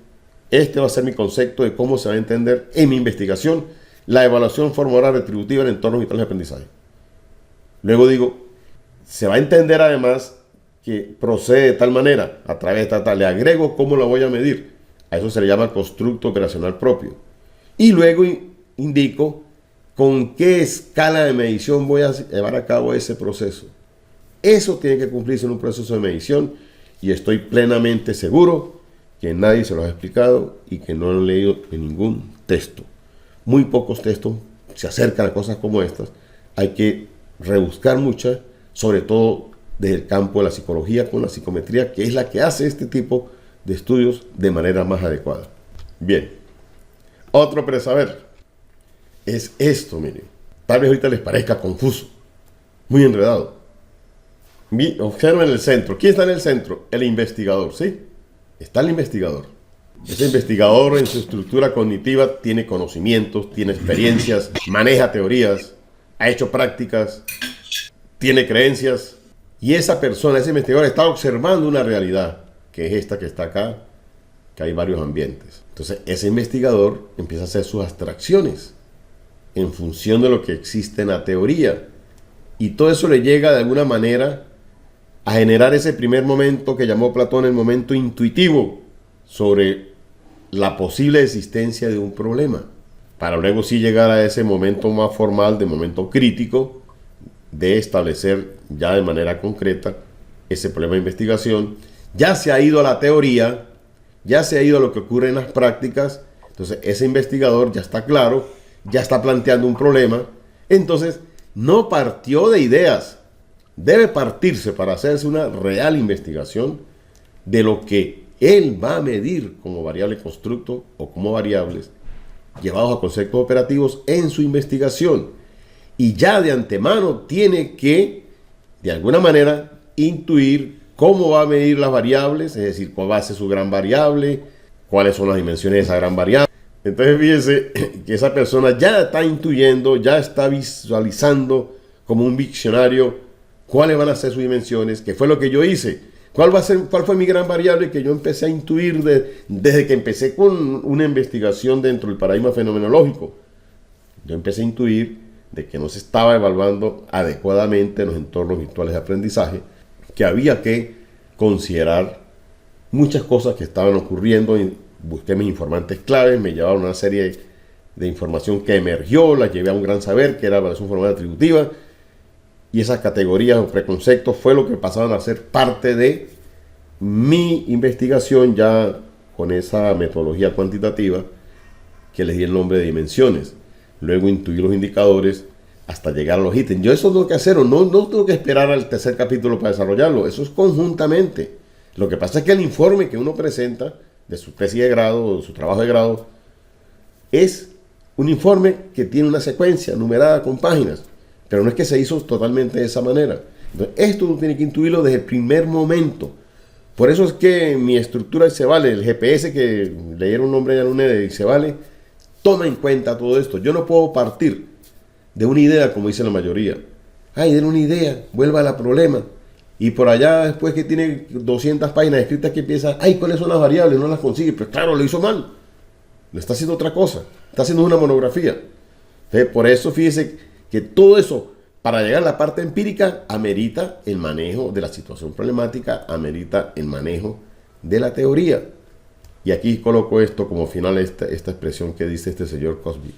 este va a ser mi concepto de cómo se va a entender en mi investigación la evaluación formadora retributiva en entornos virtuales de aprendizaje. Luego digo, se va a entender además que procede de tal manera, a través de le agrego cómo lo voy a medir. A eso se le llama constructo operacional propio. Y luego indico con qué escala de medición voy a llevar a cabo ese proceso. Eso tiene que cumplirse en un proceso de medición, y estoy plenamente seguro que nadie se lo ha explicado y que no lo han leído en ningún texto. Muy pocos textos se acercan a cosas como estas. Hay que rebuscar muchas, sobre todo desde el campo de la psicología con la psicometría, que es la que hace este tipo de estudios de manera más adecuada. Bien, otro presaber es esto, miren. Tal vez ahorita les parezca confuso, muy enredado. Observen el centro. ¿Quién está en el centro? El investigador, ¿sí? Está el investigador. Ese investigador en su estructura cognitiva tiene conocimientos, tiene experiencias, maneja teorías, ha hecho prácticas, tiene creencias. Y esa persona, ese investigador, está observando una realidad, que es esta que está acá, que hay varios ambientes. Entonces, ese investigador empieza a hacer sus abstracciones en función de lo que existe en la teoría. Y todo eso le llega de alguna manera a generar ese primer momento que llamó Platón el momento intuitivo sobre la posible existencia de un problema, para luego sí llegar a ese momento más formal, de momento crítico, de establecer ya de manera concreta ese problema de investigación. Ya se ha ido a la teoría, ya se ha ido a lo que ocurre en las prácticas, entonces ese investigador ya está claro, ya está planteando un problema, entonces no partió de ideas, debe partirse para hacerse una real investigación de lo que él va a medir como variable constructo o como variables llevados a conceptos operativos en su investigación. Y ya de antemano tiene que, de alguna manera, intuir cómo va a medir las variables, es decir, cuál va a ser su gran variable, cuáles son las dimensiones de esa gran variable. Entonces fíjense que esa persona ya está intuyendo, ya está visualizando como un diccionario cuáles van a ser sus dimensiones, que fue lo que yo hice. ¿Cuál fue mi gran variable que yo empecé a intuir desde que empecé con una investigación dentro del paradigma fenomenológico? Yo empecé a intuir de que no se estaba evaluando adecuadamente en los entornos virtuales de aprendizaje, que había que considerar muchas cosas que estaban ocurriendo. Y busqué mis informantes claves, me llevaron una serie de información que emergió, la llevé a un gran saber, que era la evaluación formal atributiva. Y esas categorías o preconceptos fue lo que pasaron a ser parte de mi investigación ya con esa metodología cuantitativa que les di el nombre de dimensiones. Luego intuí los indicadores hasta llegar a los ítems. Yo eso tengo que hacerlo, no tengo que esperar al tercer capítulo para desarrollarlo, eso es conjuntamente. Lo que pasa es que el informe que uno presenta de su tesis de grado o de su trabajo de grado es un informe que tiene una secuencia numerada con páginas. Pero no es que se hizo totalmente de esa manera. Entonces, esto uno tiene que intuirlo desde el primer momento. Por eso es que mi estructura de ICEVALE, el GPS que leyeron un nombre de Luneda de ICEVALE, toma en cuenta todo esto. Yo no puedo partir de una idea, como dice la mayoría. Ay, de una idea, vuelva al problema. Y por allá, después que tiene 200 páginas escritas, que piensa, ay, ¿cuáles son las variables? No las consigue. Pues claro, lo hizo mal. Lo está haciendo otra cosa. Está haciendo una monografía. Entonces, por eso, fíjese que todo eso, para llegar a la parte empírica, amerita el manejo de la situación problemática, amerita el manejo de la teoría. Y aquí coloco esto como final, esta expresión que dice este señor Cosby.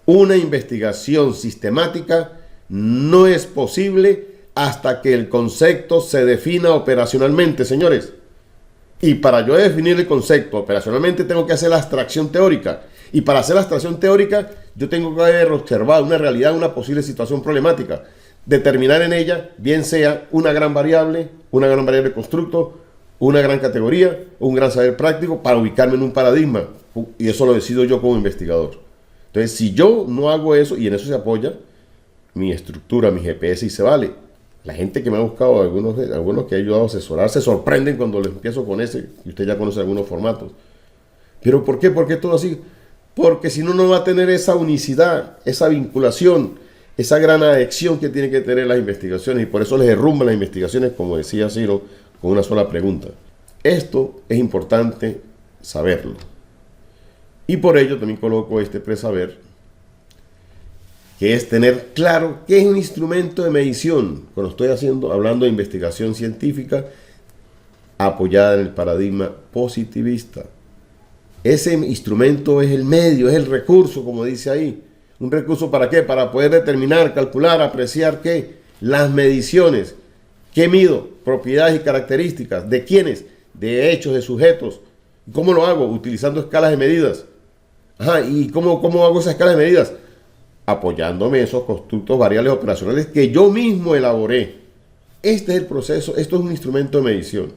Una investigación sistemática no es posible hasta que el concepto se defina operacionalmente, señores. Y para yo definir el concepto operacionalmente tengo que hacer la abstracción teórica. Y para hacer la abstracción teórica, yo tengo que haber observado una realidad, una posible situación problemática. Determinar en ella, bien sea una gran variable constructo, una gran categoría, un gran saber práctico, para ubicarme en un paradigma. Y eso lo decido yo como investigador. Entonces, si yo no hago eso, y en eso se apoya mi estructura, mi GPS ICEVALE. La gente que me ha buscado, algunos que he ayudado a asesorar, se sorprenden cuando les empiezo con ese, y usted ya conoce algunos formatos. ¿Pero por qué? ¿Por qué todo así? Porque si no, no va a tener esa unicidad, esa vinculación, esa gran adhesión que tiene que tener las investigaciones, y por eso les derrumban las investigaciones, como decía Ciro, con una sola pregunta. Esto es importante saberlo. Y por ello también coloco este presaber, que es tener claro qué es un instrumento de medición. Cuando estoy hablando de investigación científica apoyada en el paradigma positivista. Ese instrumento es el medio, es el recurso, como dice ahí. ¿Un recurso para qué? Para poder determinar, calcular, apreciar ¿qué? Las mediciones. ¿Qué mido? Propiedades y características. ¿De quiénes? De hechos, de sujetos. ¿Cómo lo hago? Utilizando escalas de medidas. ¿Y cómo hago esas escalas de medidas? Apoyándome en esos constructos variables operacionales que yo mismo elaboré. Este es el proceso, esto es un instrumento de medición.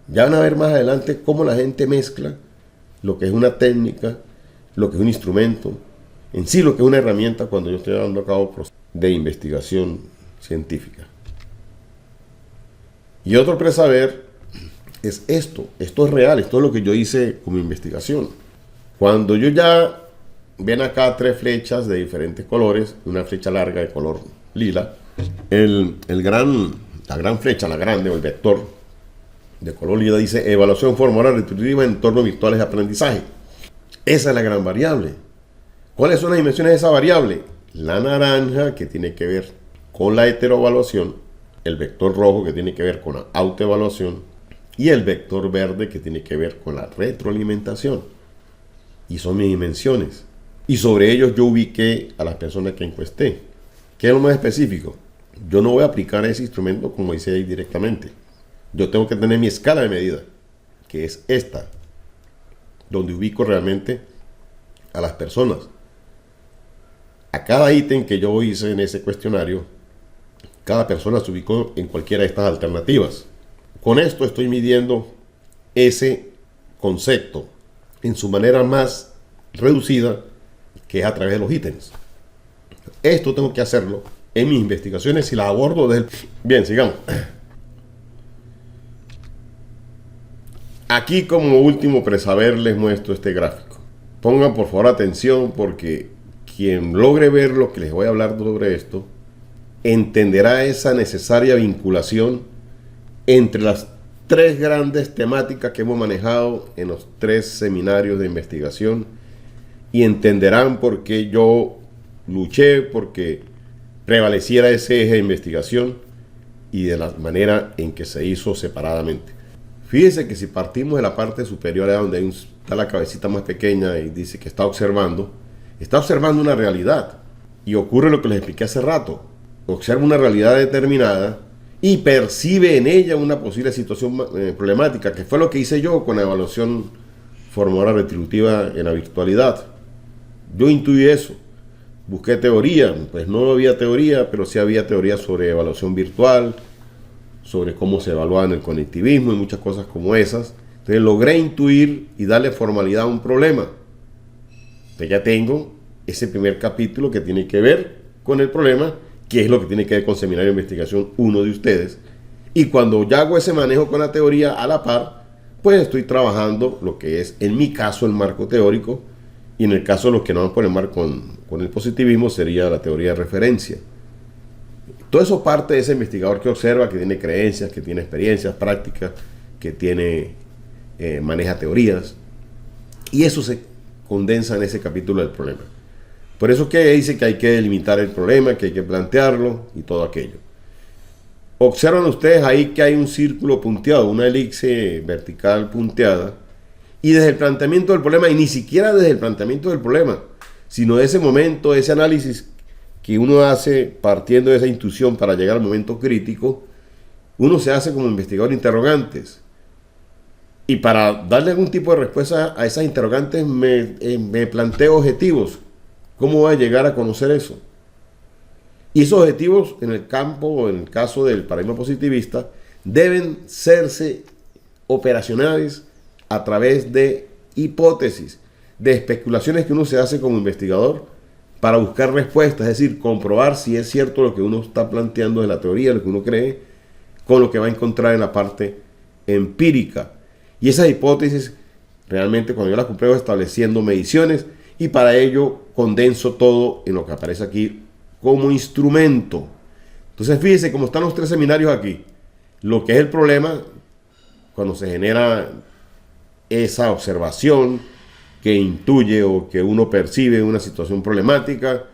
Ya van a ver más adelante cómo la gente mezcla lo que es una técnica, lo que es un instrumento, en sí lo que es una herramienta cuando yo estoy llevando a cabo procesos de investigación científica. Y otro presaber es esto es real, esto es lo que yo hice como investigación. Cuando yo ya ven acá 3 flechas de diferentes colores, una flecha larga de color lila, la gran flecha, la grande, o el vector de color lila dice evaluación formal retributiva en entornos virtuales de aprendizaje. Esa es la gran variable. ¿Cuáles son las dimensiones de esa variable? La naranja, que tiene que ver con la heteroevaluación, el vector rojo, que tiene que ver con la autoevaluación, y el vector verde, que tiene que ver con la retroalimentación. Y son mis dimensiones. Y sobre ellos yo ubiqué a las personas que encuesté. ¿Qué es lo más específico? Yo no voy a aplicar ese instrumento como dice ahí directamente. Yo tengo que tener mi escala de medida, que es esta, donde ubico realmente a las personas. A cada ítem que yo hice en ese cuestionario, cada persona se ubicó en cualquiera de estas alternativas. Con esto estoy midiendo ese concepto en su manera más reducida, que es a través de los ítems. Esto tengo que hacerlo en mis investigaciones y las abordo desde el... Bien, sigamos. Aquí como último presaber les muestro este gráfico. Pongan por favor atención, porque quien logre ver lo que les voy a hablar sobre esto entenderá esa necesaria vinculación entre las 3 grandes temáticas que hemos manejado en los 3 seminarios de investigación, y entenderán por qué yo luché porque prevaleciera ese eje de investigación y de la manera en que se hizo separadamente. Fíjense que si partimos de la parte superior, donde está la cabecita más pequeña y dice que está observando una realidad, y ocurre lo que les expliqué hace rato. Observa una realidad determinada y percibe en ella una posible situación problemática, que fue lo que hice yo con la evaluación formadora retributiva en la virtualidad. Yo intuí eso, busqué teoría, pues no había teoría, pero sí había teoría sobre evaluación virtual, sobre cómo se evalúa en el conectivismo y muchas cosas como esas. Entonces logré intuir y darle formalidad a un problema. Entonces ya tengo ese primer capítulo que tiene que ver con el problema, que es lo que tiene que ver con Seminario de Investigación 1 de ustedes. Y cuando ya hago ese manejo con la teoría a la par, pues estoy trabajando lo que es, en mi caso, el marco teórico, y en el caso de los que no van por el marco con el positivismo, sería la teoría de referencia. Todo eso parte de ese investigador que observa, que tiene creencias, que tiene experiencias prácticas, que maneja teorías, y eso se condensa en ese capítulo del problema. Por eso que dice que hay que delimitar el problema, que hay que plantearlo y todo aquello. Observan ustedes ahí que hay un círculo punteado, una elipse vertical punteada, y desde el planteamiento del problema, y ni siquiera desde el planteamiento del problema, sino de ese momento, ese análisis que uno hace partiendo de esa intuición para llegar al momento crítico, uno se hace como investigador interrogantes. Y para darle algún tipo de respuesta a esas interrogantes me planteo objetivos. ¿Cómo voy a llegar a conocer eso? Y esos objetivos en el campo, o en el caso del paradigma positivista, deben serse operacionales a través de hipótesis, de especulaciones que uno se hace como investigador para buscar respuestas, es decir, comprobar si es cierto lo que uno está planteando de la teoría, lo que uno cree, con lo que va a encontrar en la parte empírica. Y esas hipótesis, realmente cuando yo las compruebo, estableciendo mediciones, y para ello condenso todo en lo que aparece aquí como instrumento. Entonces fíjense cómo están los 3 seminarios aquí. Lo que es el problema, cuando se genera esa observación que intuye o que uno percibe una situación problemática,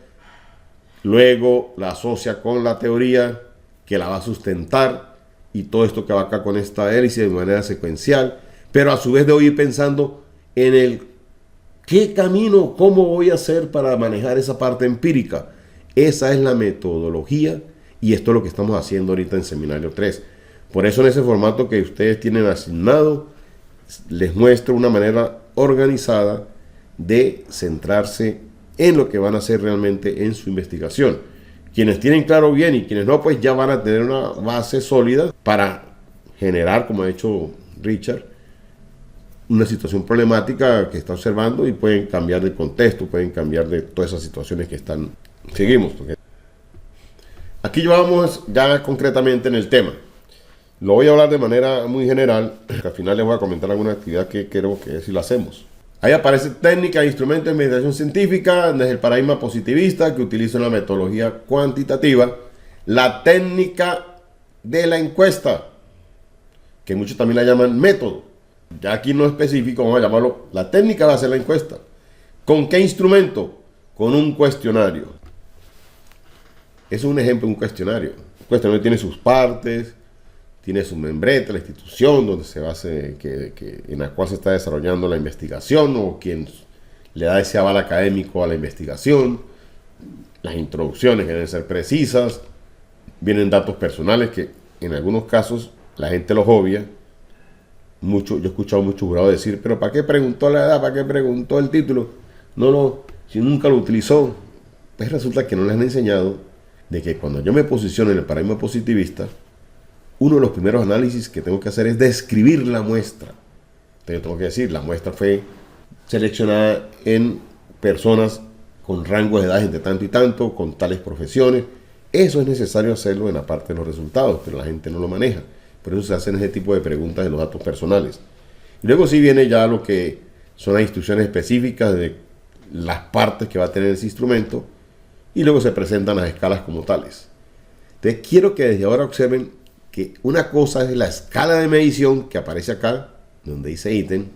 luego la asocia con la teoría que la va a sustentar, y todo esto que va acá con esta hélice de manera secuencial, pero a su vez debo ir pensando en el qué camino, cómo voy a hacer para manejar esa parte empírica. Esa es la metodología, y esto es lo que estamos haciendo ahorita en Seminario 3. Por eso en ese formato que ustedes tienen asignado, les muestro una manera organizada de centrarse en lo que van a hacer realmente en su investigación. Quienes tienen claro bien y quienes no, pues ya van a tener una base sólida para generar, como he hecho Richard, una situación problemática que está observando y pueden cambiar de contexto, pueden cambiar de todas esas situaciones que están. Seguimos. Porque aquí vamos ya concretamente en el tema. Lo voy a hablar de manera muy general, que al final les voy a comentar alguna actividad que creo que si lo hacemos. Ahí aparece técnica e instrumentos de investigación científica desde el paradigma positivista que utiliza una metodología cuantitativa, la técnica de la encuesta, que muchos también la llaman método. Ya aquí no específico, vamos a llamarlo, la técnica va a ser la encuesta. ¿Con qué instrumento? Con un cuestionario. Es un ejemplo de un cuestionario. El cuestionario tiene sus partes, tiene su membrete, la institución donde se base, en la cual se está desarrollando la investigación o quien le da ese aval académico a la investigación, las introducciones que deben ser precisas, vienen datos personales que en algunos casos la gente los obvia. Yo he escuchado a muchos jurados decir, pero ¿para qué preguntó la edad? ¿Para qué preguntó el título? Si nunca lo utilizó. Pues resulta que no les han enseñado de que cuando yo me posiciono en el paradigma positivista, uno de los primeros análisis que tengo que hacer es describir la muestra. Entonces yo tengo que decir, la muestra fue seleccionada en personas con rangos de edad entre tanto y tanto, con tales profesiones. Eso es necesario hacerlo en la parte de los resultados, pero la gente no lo maneja. Por eso se hacen ese tipo de preguntas de los datos personales. Y luego sí viene ya lo que son las instrucciones específicas de las partes que va a tener ese instrumento, y luego se presentan las escalas como tales. Entonces quiero que desde ahora observen que una cosa es la escala de medición que aparece acá, donde dice ítem,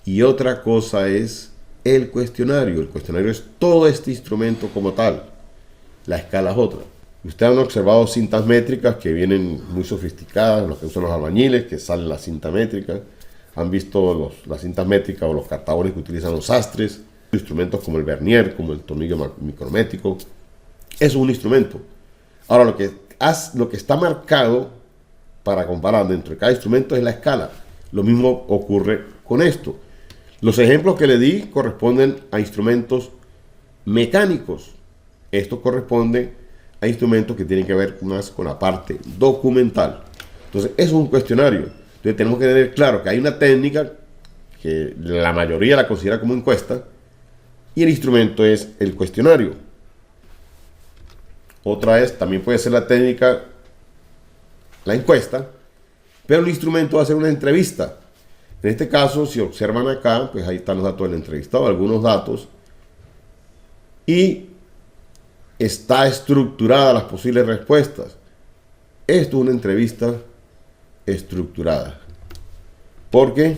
y otra cosa es el cuestionario. El cuestionario es todo este instrumento como tal. La escala es otra. Ustedes han observado cintas métricas que vienen muy sofisticadas, los que usan los albañiles, que salen la cinta métrica. Han visto las cintas métricas o los cartabones que utilizan los sastres, instrumentos como el vernier, como el tornillo micrométrico. Es un instrumento. Ahora, lo que está marcado para comparar dentro de cada instrumento es la escala. Lo mismo ocurre con esto. Los ejemplos que le di corresponden a instrumentos mecánicos. Esto corresponde a instrumentos que tienen que ver más con la parte documental. Entonces, eso es un cuestionario. Entonces, tenemos que tener claro que hay una técnica que la mayoría la considera como encuesta y el instrumento es el cuestionario. Otra es, también puede ser la técnica, la encuesta, pero el instrumento va a ser una entrevista. En este caso, si observan acá, pues ahí están los datos del entrevistado, algunos datos, y está estructurada las posibles respuestas. Esto es una entrevista estructurada. Porque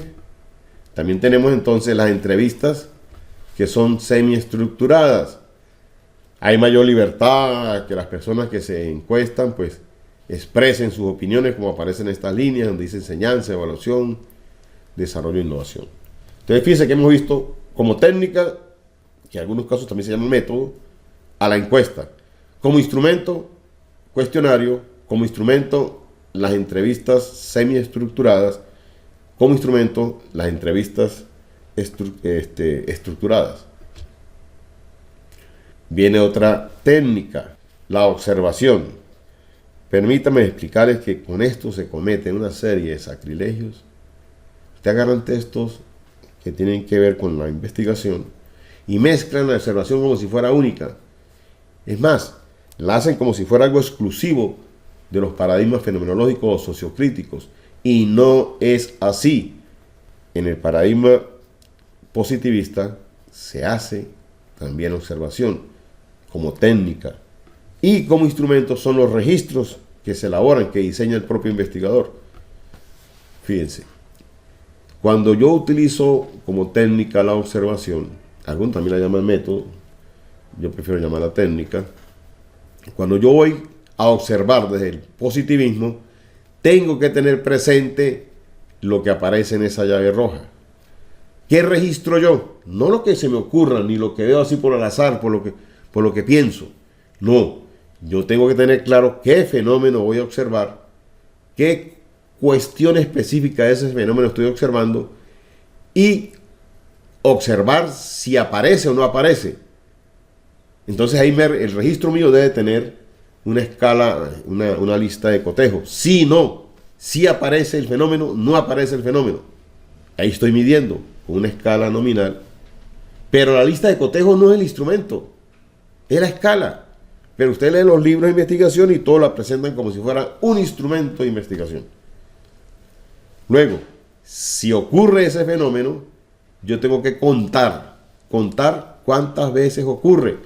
también tenemos entonces las entrevistas que son semiestructuradas. Hay mayor libertad, que las personas que se encuestan pues expresen sus opiniones como aparecen en estas líneas donde dice enseñanza, evaluación, desarrollo e innovación. Entonces fíjense que hemos visto como técnica, que en algunos casos también se llama método, a la encuesta. Como instrumento, cuestionario. Como instrumento, las entrevistas semiestructuradas. Como instrumento, las entrevistas estructuradas. Viene otra técnica, la observación. Permítame explicarles que con esto se cometen una serie de sacrilegios. Usted agarran textos que tienen que ver con la investigación y mezclan la observación como si fuera única. Es más, la hacen como si fuera algo exclusivo de los paradigmas fenomenológicos o sociocríticos. Y no es así. En el paradigma positivista se hace también observación como técnica. Y como instrumento son los registros que se elaboran, que diseña el propio investigador. Fíjense, cuando yo utilizo como técnica la observación, algunos también la llaman método, yo prefiero llamarla técnica. Cuando yo voy a observar desde el positivismo, tengo que tener presente lo que aparece en esa llave roja. ¿Qué registro yo? No lo que se me ocurra, ni lo que veo así por al azar, por lo que pienso. No, yo tengo que tener claro qué fenómeno voy a observar, qué cuestión específica de ese fenómeno estoy observando y observar si aparece o no aparece. Entonces ahí el registro mío debe tener una escala, una lista de cotejo. Sí, no. Si aparece el fenómeno, no aparece el fenómeno. Ahí estoy midiendo con una escala nominal. Pero la lista de cotejo no es el instrumento, es la escala. Pero usted lee los libros de investigación y todos la presentan como si fuera un instrumento de investigación. Luego, si ocurre ese fenómeno, yo tengo que contar cuántas veces ocurre.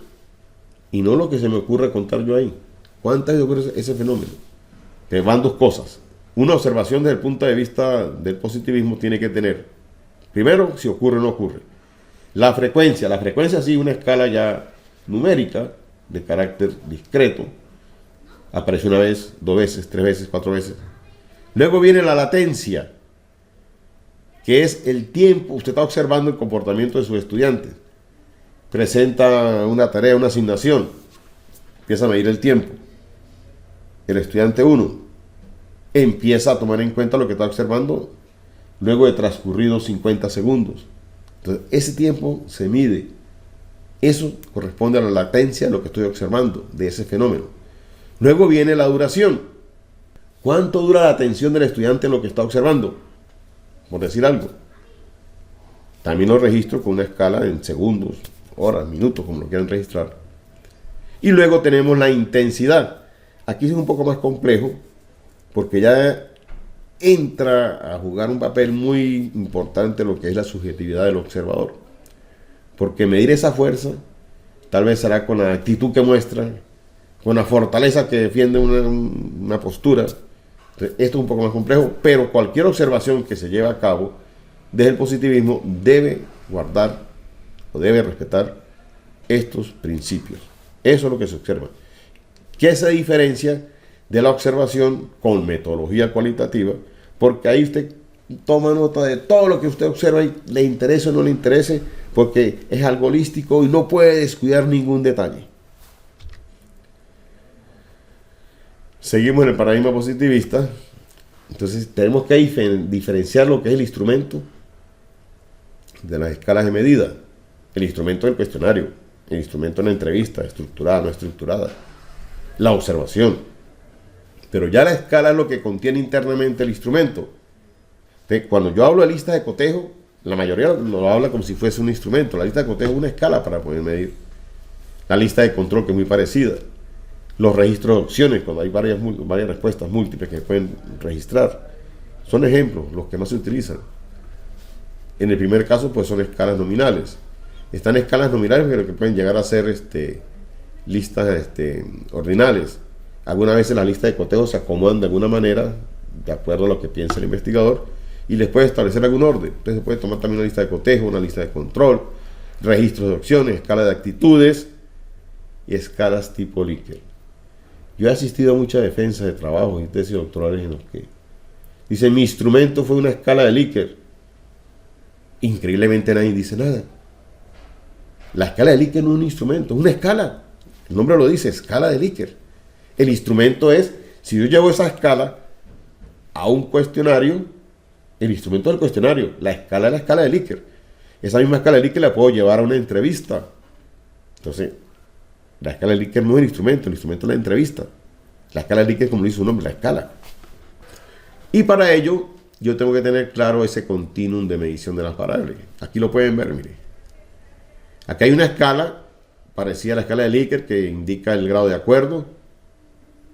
Y no lo que se me ocurre contar yo ahí. ¿Cuántas veces ocurre ese fenómeno? Que van dos cosas. Una observación desde el punto de vista del positivismo tiene que tener, primero, si ocurre o no ocurre. La frecuencia sí, una escala ya numérica, de carácter discreto. Aparece una vez, dos veces, tres veces, cuatro veces. Luego viene la latencia, que es el tiempo. Usted está observando el comportamiento de sus estudiantes. Presenta una tarea, una asignación. Empieza a medir el tiempo. El estudiante 1 empieza a tomar en cuenta lo que está observando luego de transcurridos 50 segundos. Entonces, ese tiempo se mide. Eso corresponde a la latencia de lo que estoy observando, de ese fenómeno. Luego viene la duración. ¿Cuánto dura la atención del estudiante en lo que está observando? Por decir algo. También lo registro con una escala en segundos, horas, minutos, como lo quieran registrar. Y luego tenemos la intensidad. Aquí es un poco más complejo, porque ya entra a jugar un papel muy importante lo que es la subjetividad del observador. Porque medir esa fuerza tal vez será con la actitud que muestra, con la fortaleza que defiende una postura. Entonces, esto es un poco más complejo, pero cualquier observación que se lleve a cabo desde el positivismo debe guardar o debe respetar estos principios. Eso es lo que se observa. ¿Qué se diferencia de la observación con metodología cualitativa? Porque ahí usted toma nota de todo lo que usted observa y le interese o no le interese, porque es algo holístico y no puede descuidar ningún detalle. Seguimos en el paradigma positivista. Entonces tenemos que diferenciar lo que es el instrumento de las escalas de medida. El instrumento del cuestionario, el instrumento de la entrevista, estructurada, no estructurada, la observación. Pero ya la escala es lo que contiene internamente el instrumento. Entonces, cuando yo hablo de lista de cotejo, la mayoría lo habla como si fuese un instrumento. La lista de cotejo es una escala para poder medir. La lista de control, que es muy parecida. Los registros de opciones, cuando hay varias respuestas múltiples que se pueden registrar. Son ejemplos, los que más se utilizan. En el primer caso, pues son escalas nominales. Están escalas nominales, pero que pueden llegar a ser listas ordinales. Algunas veces las listas de cotejo se acomodan de alguna manera, de acuerdo a lo que piensa el investigador, y les puede establecer algún orden. Entonces se puede tomar también una lista de cotejo, una lista de control, registros de opciones, escala de actitudes y escalas tipo Likert. Yo he asistido a muchas defensas de trabajos y tesis doctorales en los que dicen: mi instrumento fue una escala de Likert. Increíblemente nadie dice nada. La escala de Likert no es un instrumento, es una escala. El nombre lo dice, escala de Likert. El instrumento es, si yo llevo esa escala a un cuestionario, el instrumento del cuestionario, la escala es la escala de Likert. Esa misma escala de Likert la puedo llevar a una entrevista. Entonces, la escala de Likert no es el instrumento es la entrevista. La escala de Likert, como dice su nombre, la escala. Y para ello, yo tengo que tener claro ese continuum de medición de las variables. Aquí lo pueden ver, mire. Aquí hay una escala parecida a la escala de Likert que indica el grado de acuerdo.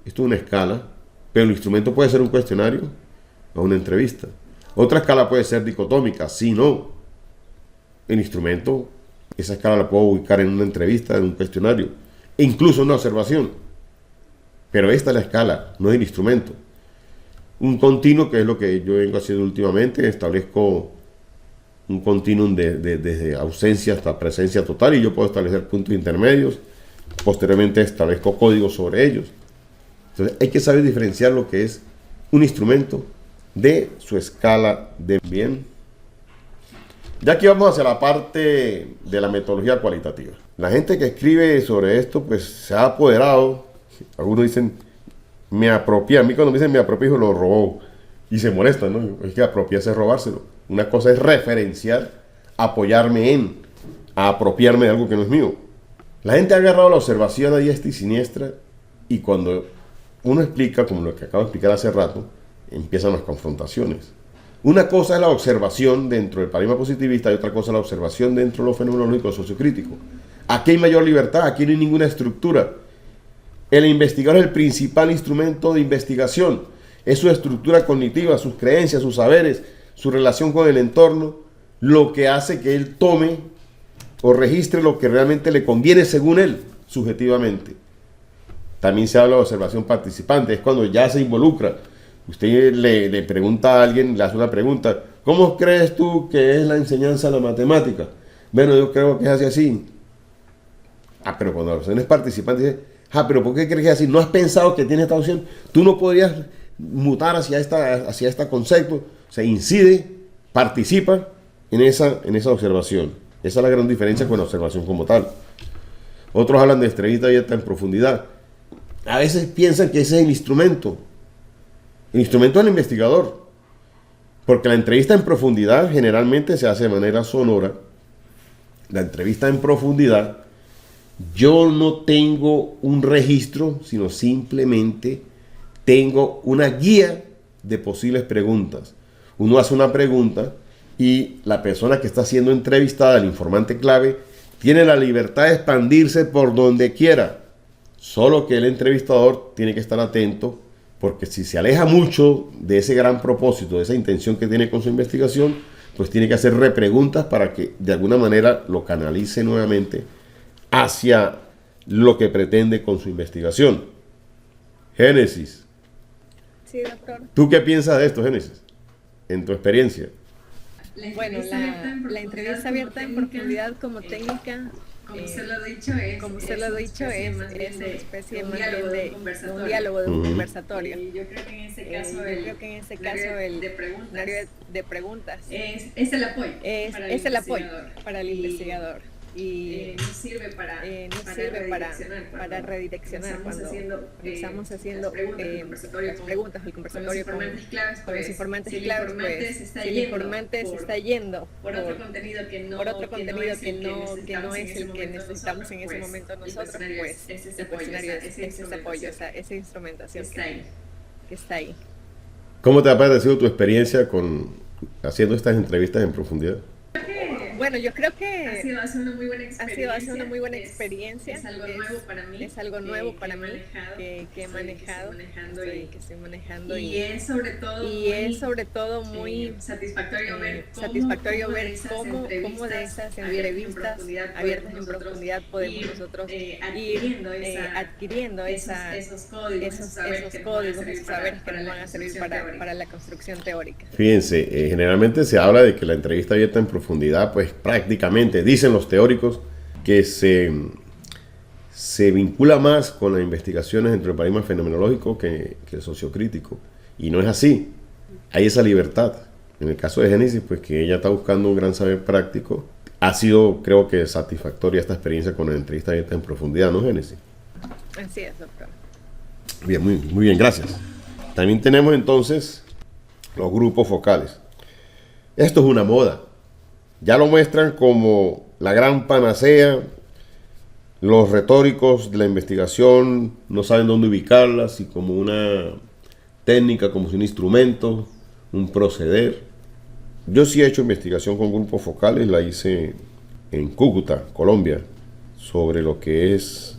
Esto es una escala, pero el instrumento puede ser un cuestionario o una entrevista. Otra escala puede ser dicotómica, sí, no. El instrumento, esa escala la puedo ubicar en una entrevista, en un cuestionario, e incluso en una observación. Pero esta es la escala, no es el instrumento. Un continuo, que es lo que yo vengo haciendo últimamente, establezco un continuum desde ausencia hasta presencia total, y yo puedo establecer puntos intermedios. Posteriormente establezco códigos sobre ellos. Entonces hay que saber diferenciar lo que es un instrumento de su escala de bien. Ya aquí vamos hacia la parte de la metodología cualitativa. La gente que escribe sobre esto pues se ha apoderado. Algunos dicen me apropié. A mí cuando me dicen me apropié, lo robó y se molestan, ¿no? Es que apropiarse es robárselo. Una cosa es referenciar, apoyarme en, a apropiarme de algo que no es mío. La gente ha agarrado la observación a diestra y siniestra, y cuando uno explica, como lo que acabo de explicar hace rato, empiezan las confrontaciones. Una cosa es la observación dentro del paradigma positivista y otra cosa es la observación dentro de lo fenomenológico sociocrítico. Aquí hay mayor libertad, aquí no hay ninguna estructura. El investigador es el principal instrumento de investigación. Es su estructura cognitiva, sus creencias, sus saberes, su relación con el entorno, lo que hace que él tome o registre lo que realmente le conviene según él, subjetivamente. También se habla de observación participante, es cuando ya se involucra. Usted le pregunta a alguien, le hace una pregunta, ¿cómo crees tú que es la enseñanza de la matemática? Bueno, yo creo que es así. Pero cuando la persona es participante, dice, pero ¿por qué crees que es así? ¿No has pensado que tiene esta opción? Tú no podrías mutar hacia este concepto. Se incide, participa en esa observación. Esa es la gran diferencia con la observación como tal. Otros hablan de entrevista abierta en profundidad. A veces piensan que ese es el instrumento. El instrumento del investigador. Porque la entrevista en profundidad generalmente se hace de manera sonora. La entrevista en profundidad, yo no tengo un registro, sino simplemente tengo una guía de posibles preguntas. Uno hace una pregunta y la persona que está siendo entrevistada, el informante clave, tiene la libertad de expandirse por donde quiera. Solo que el entrevistador tiene que estar atento, porque si se aleja mucho de ese gran propósito, de esa intención que tiene con su investigación, pues tiene que hacer repreguntas para que de alguna manera lo canalice nuevamente hacia lo que pretende con su investigación. Génesis. Sí, doctor. ¿Tú qué piensas de esto, Génesis? En tu experiencia. Bueno, la entrevista abierta en profundidad como técnica, como se lo he dicho, es una especie más diálogo bien de un diálogo, de un conversatorio. Y yo creo que en ese caso, el de preguntas es el apoyo es el apoyo para el investigador. Y nos sirve para redireccionar cuando estamos haciendo las preguntas, el conversatorio con los informantes claves, pues si el informante se está yendo por otro contenido que no es el que necesitamos en ese momento nosotros, pues el cuestionario es ese apoyo, esa instrumentación que está ahí. ¿Cómo te ha parecido tu experiencia haciendo estas entrevistas en profundidad? Bueno, yo creo que ha sido una muy buena experiencia. Es algo nuevo para mí. Es algo nuevo para mí que he manejado, que estoy manejando. Y es sobre todo muy satisfactorio ver cómo de esas entrevistas abiertas en profundidad podemos nosotros ir adquiriendo esos códigos, esos saberes que nos van a servir para la construcción teórica. Fíjense, generalmente se habla de que la entrevista abierta en profundidad, pues prácticamente, dicen los teóricos, que se vincula más con las investigaciones entre el paradigma fenomenológico que el sociocrítico. Y no es así. Hay esa libertad. En el caso de Génesis, pues que ella está buscando un gran saber práctico, ha sido, creo que, satisfactoria esta experiencia con la entrevista abierta en profundidad, ¿no, Génesis? Así es, doctor. Bien, muy bien, gracias. También tenemos entonces los grupos focales. Esto es una moda. Ya lo muestran como la gran panacea. Los retóricos de la investigación no saben dónde ubicarlas, y como una técnica, como si un instrumento, un proceder. Yo sí he hecho investigación con grupos focales, la hice en Cúcuta, Colombia, sobre lo que es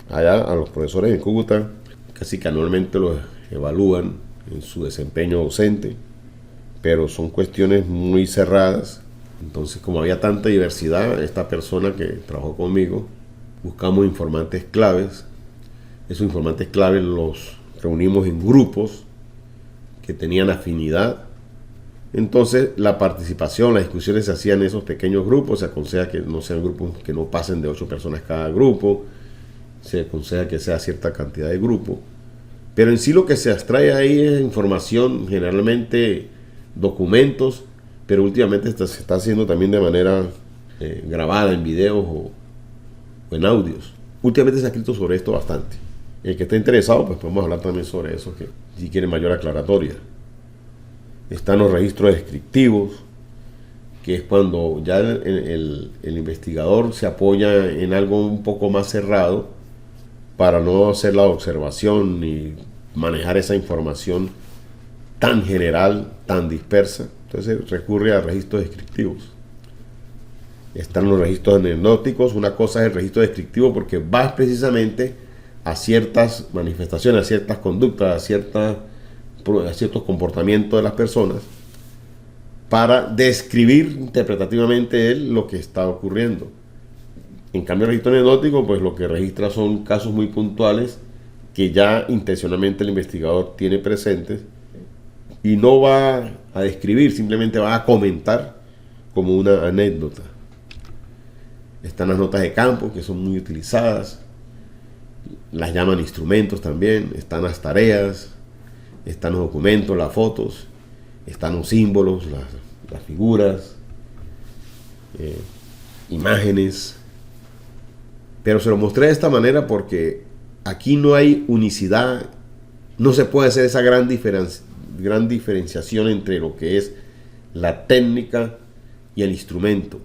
allá. A los profesores en Cúcuta casi que anualmente los evalúan en su desempeño docente, pero son cuestiones muy cerradas. Entonces, como había tanta diversidad, esta persona que trabajó conmigo, buscamos informantes claves. Esos informantes claves los reunimos en grupos que tenían afinidad. Entonces, la participación, las discusiones se hacían en esos pequeños grupos. Se aconseja que no sean grupos que no pasen de 8 personas cada grupo. Se aconseja que sea cierta cantidad de grupos. Pero en sí lo que se extrae ahí es información, generalmente documentos, pero últimamente se está haciendo también de manera grabada en videos o en audios. Últimamente se ha escrito sobre esto bastante. El que esté interesado, pues podemos hablar también sobre eso, que si quiere mayor aclaratoria. Están los registros descriptivos, que es cuando ya el investigador se apoya en algo un poco más cerrado para no hacer la observación ni manejar esa información tan general, tan dispersa. Entonces recurre a registros descriptivos. Están los registros anecdóticos. Una cosa es el registro descriptivo porque vas precisamente a ciertas manifestaciones, a ciertas conductas, a ciertos comportamientos de las personas para describir interpretativamente lo que está ocurriendo. En cambio, el registro anecdótico, pues lo que registra son casos muy puntuales que ya intencionalmente el investigador tiene presentes y no va a describir, simplemente va a comentar como una anécdota. Están las notas de campo, que son muy utilizadas, las llaman instrumentos también, están las tareas, están los documentos, las fotos, están los símbolos, las figuras, imágenes. Pero se lo mostré de esta manera porque aquí no hay unicidad, no se puede hacer esa gran diferenciación entre lo que es la técnica y el instrumento.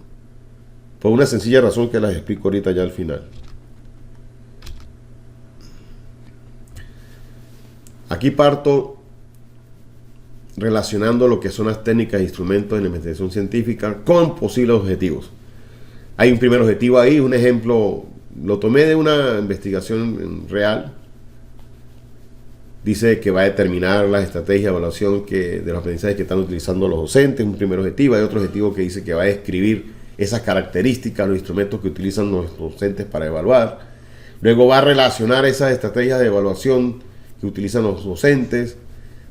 Por una sencilla razón que las explico ahorita ya al final. Aquí parto relacionando lo que son las técnicas e instrumentos de la investigación científica con posibles objetivos. Hay un primer objetivo ahí, un ejemplo, lo tomé de una investigación real. Dice que va a determinar las estrategias de evaluación de los aprendizajes que están utilizando los docentes, un primer objetivo. Hay otro objetivo que dice que va a describir esas características, los instrumentos que utilizan los docentes para evaluar. Luego va a relacionar esas estrategias de evaluación que utilizan los docentes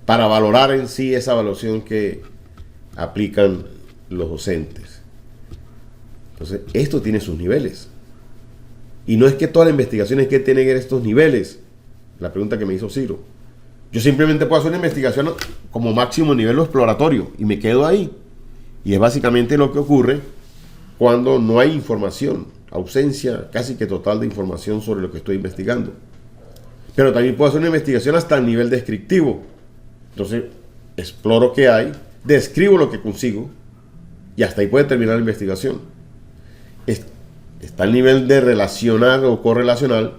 para valorar en sí esa evaluación que aplican los docentes. Entonces, esto tiene sus niveles. Y no es que todas las investigaciones que tienen estos niveles, la pregunta que me hizo Ciro. Yo simplemente puedo hacer una investigación como máximo nivel exploratorio y me quedo ahí. Y es básicamente lo que ocurre cuando no hay información, ausencia casi que total de información sobre lo que estoy investigando. Pero también puedo hacer una investigación hasta el nivel descriptivo. Entonces, exploro qué hay, describo lo que consigo y hasta ahí puede terminar la investigación. Está el nivel de relacional o correlacional,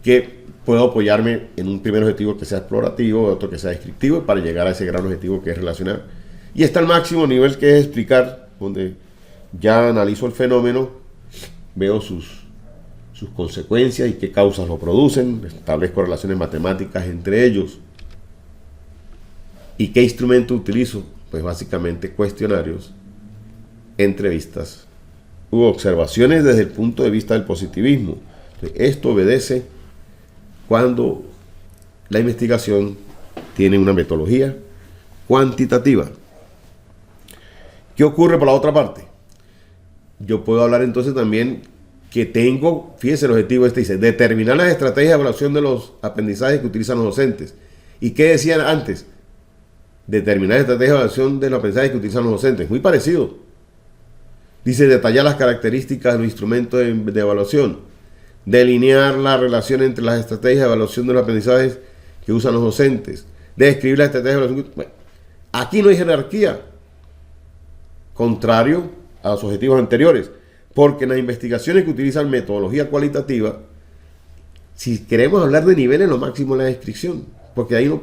que puedo apoyarme en un primer objetivo que sea explorativo, otro que sea descriptivo, para llegar a ese gran objetivo que es relacionar. Y está el máximo nivel, que es explicar, donde ya analizo el fenómeno, veo sus consecuencias y qué causas lo producen, establezco relaciones matemáticas entre ellos. ¿Y qué instrumento utilizo? Pues básicamente cuestionarios, entrevistas u observaciones desde el punto de vista del positivismo. Esto obedece cuando la investigación tiene una metodología cuantitativa. ¿Qué ocurre por la otra parte? Yo puedo hablar entonces también que tengo, fíjense el objetivo dice, determinar las estrategias de evaluación de los aprendizajes que utilizan los docentes. ¿Y qué decían antes? Determinar la estrategia de evaluación de los aprendizajes que utilizan los docentes. Muy parecido. Dice detallar las características de los instrumentos de evaluación. Delinear la relación entre las estrategias de evaluación de los aprendizajes que usan los docentes. Describir la estrategia de evaluación. Bueno, aquí no hay jerarquía. Contrario a los objetivos anteriores. Porque en las investigaciones que utilizan metodología cualitativa, si queremos hablar de niveles, lo máximo es la descripción. Porque ahí no,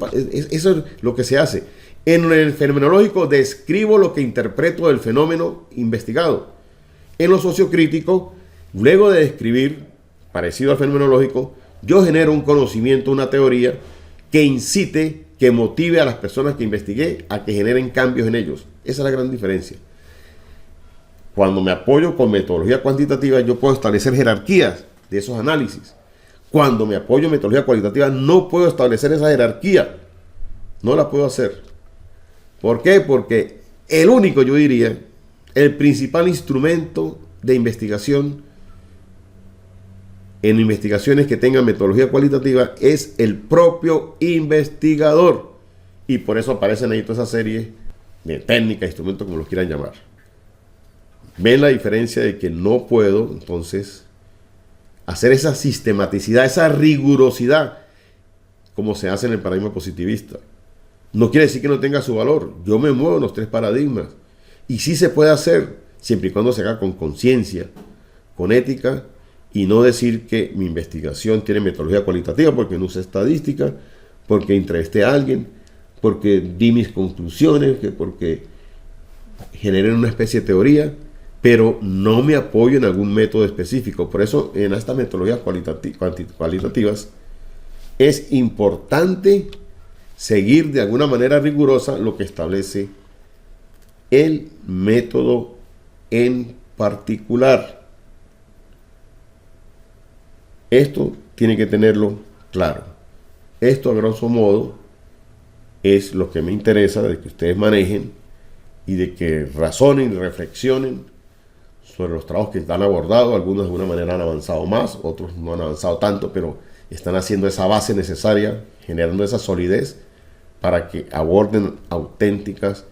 eso es lo que se hace. En el fenomenológico describo lo que interpreto del fenómeno investigado. En lo sociocrítico, luego de describir, parecido al fenomenológico, yo genero un conocimiento, una teoría que incite, que motive a las personas que investigué a que generen cambios en ellos. Esa es la gran diferencia. Cuando me apoyo con metodología cuantitativa, yo puedo establecer jerarquías de esos análisis. Cuando me apoyo en metodología cualitativa, no puedo establecer esa jerarquía. No la puedo hacer. ¿Por qué? Porque el único, yo diría, el principal instrumento de investigación en investigaciones que tengan metodología cualitativa es el propio investigador. Y por eso aparecen ahí toda esa serie de técnicas, instrumentos, como los quieran llamar. Ven la diferencia de que no puedo, entonces, hacer esa sistematicidad, esa rigurosidad, como se hace en el paradigma positivista. No quiere decir que no tenga su valor. Yo me muevo en los tres paradigmas. Y sí se puede hacer, siempre y cuando se haga con conciencia, con ética, y no decir que mi investigación tiene metodología cualitativa porque no usa estadística, porque entrevisté a alguien, porque di mis conclusiones, que porque generé una especie de teoría, pero no me apoyo en algún método específico. Por eso en estas metodologías cualitativas es importante seguir de alguna manera rigurosa lo que establece el método en particular. Esto tiene que tenerlo claro. Esto, a grosso modo, es lo que me interesa de que ustedes manejen y de que razonen y reflexionen sobre los trabajos que están abordados. Algunos de alguna manera han avanzado más, otros no han avanzado tanto, pero están haciendo esa base necesaria, generando esa solidez para que aborden auténticas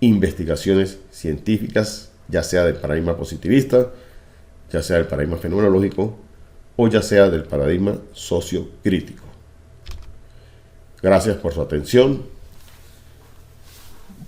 investigaciones científicas, ya sea del paradigma positivista, ya sea del paradigma fenomenológico o ya sea del paradigma sociocrítico. Gracias por su atención.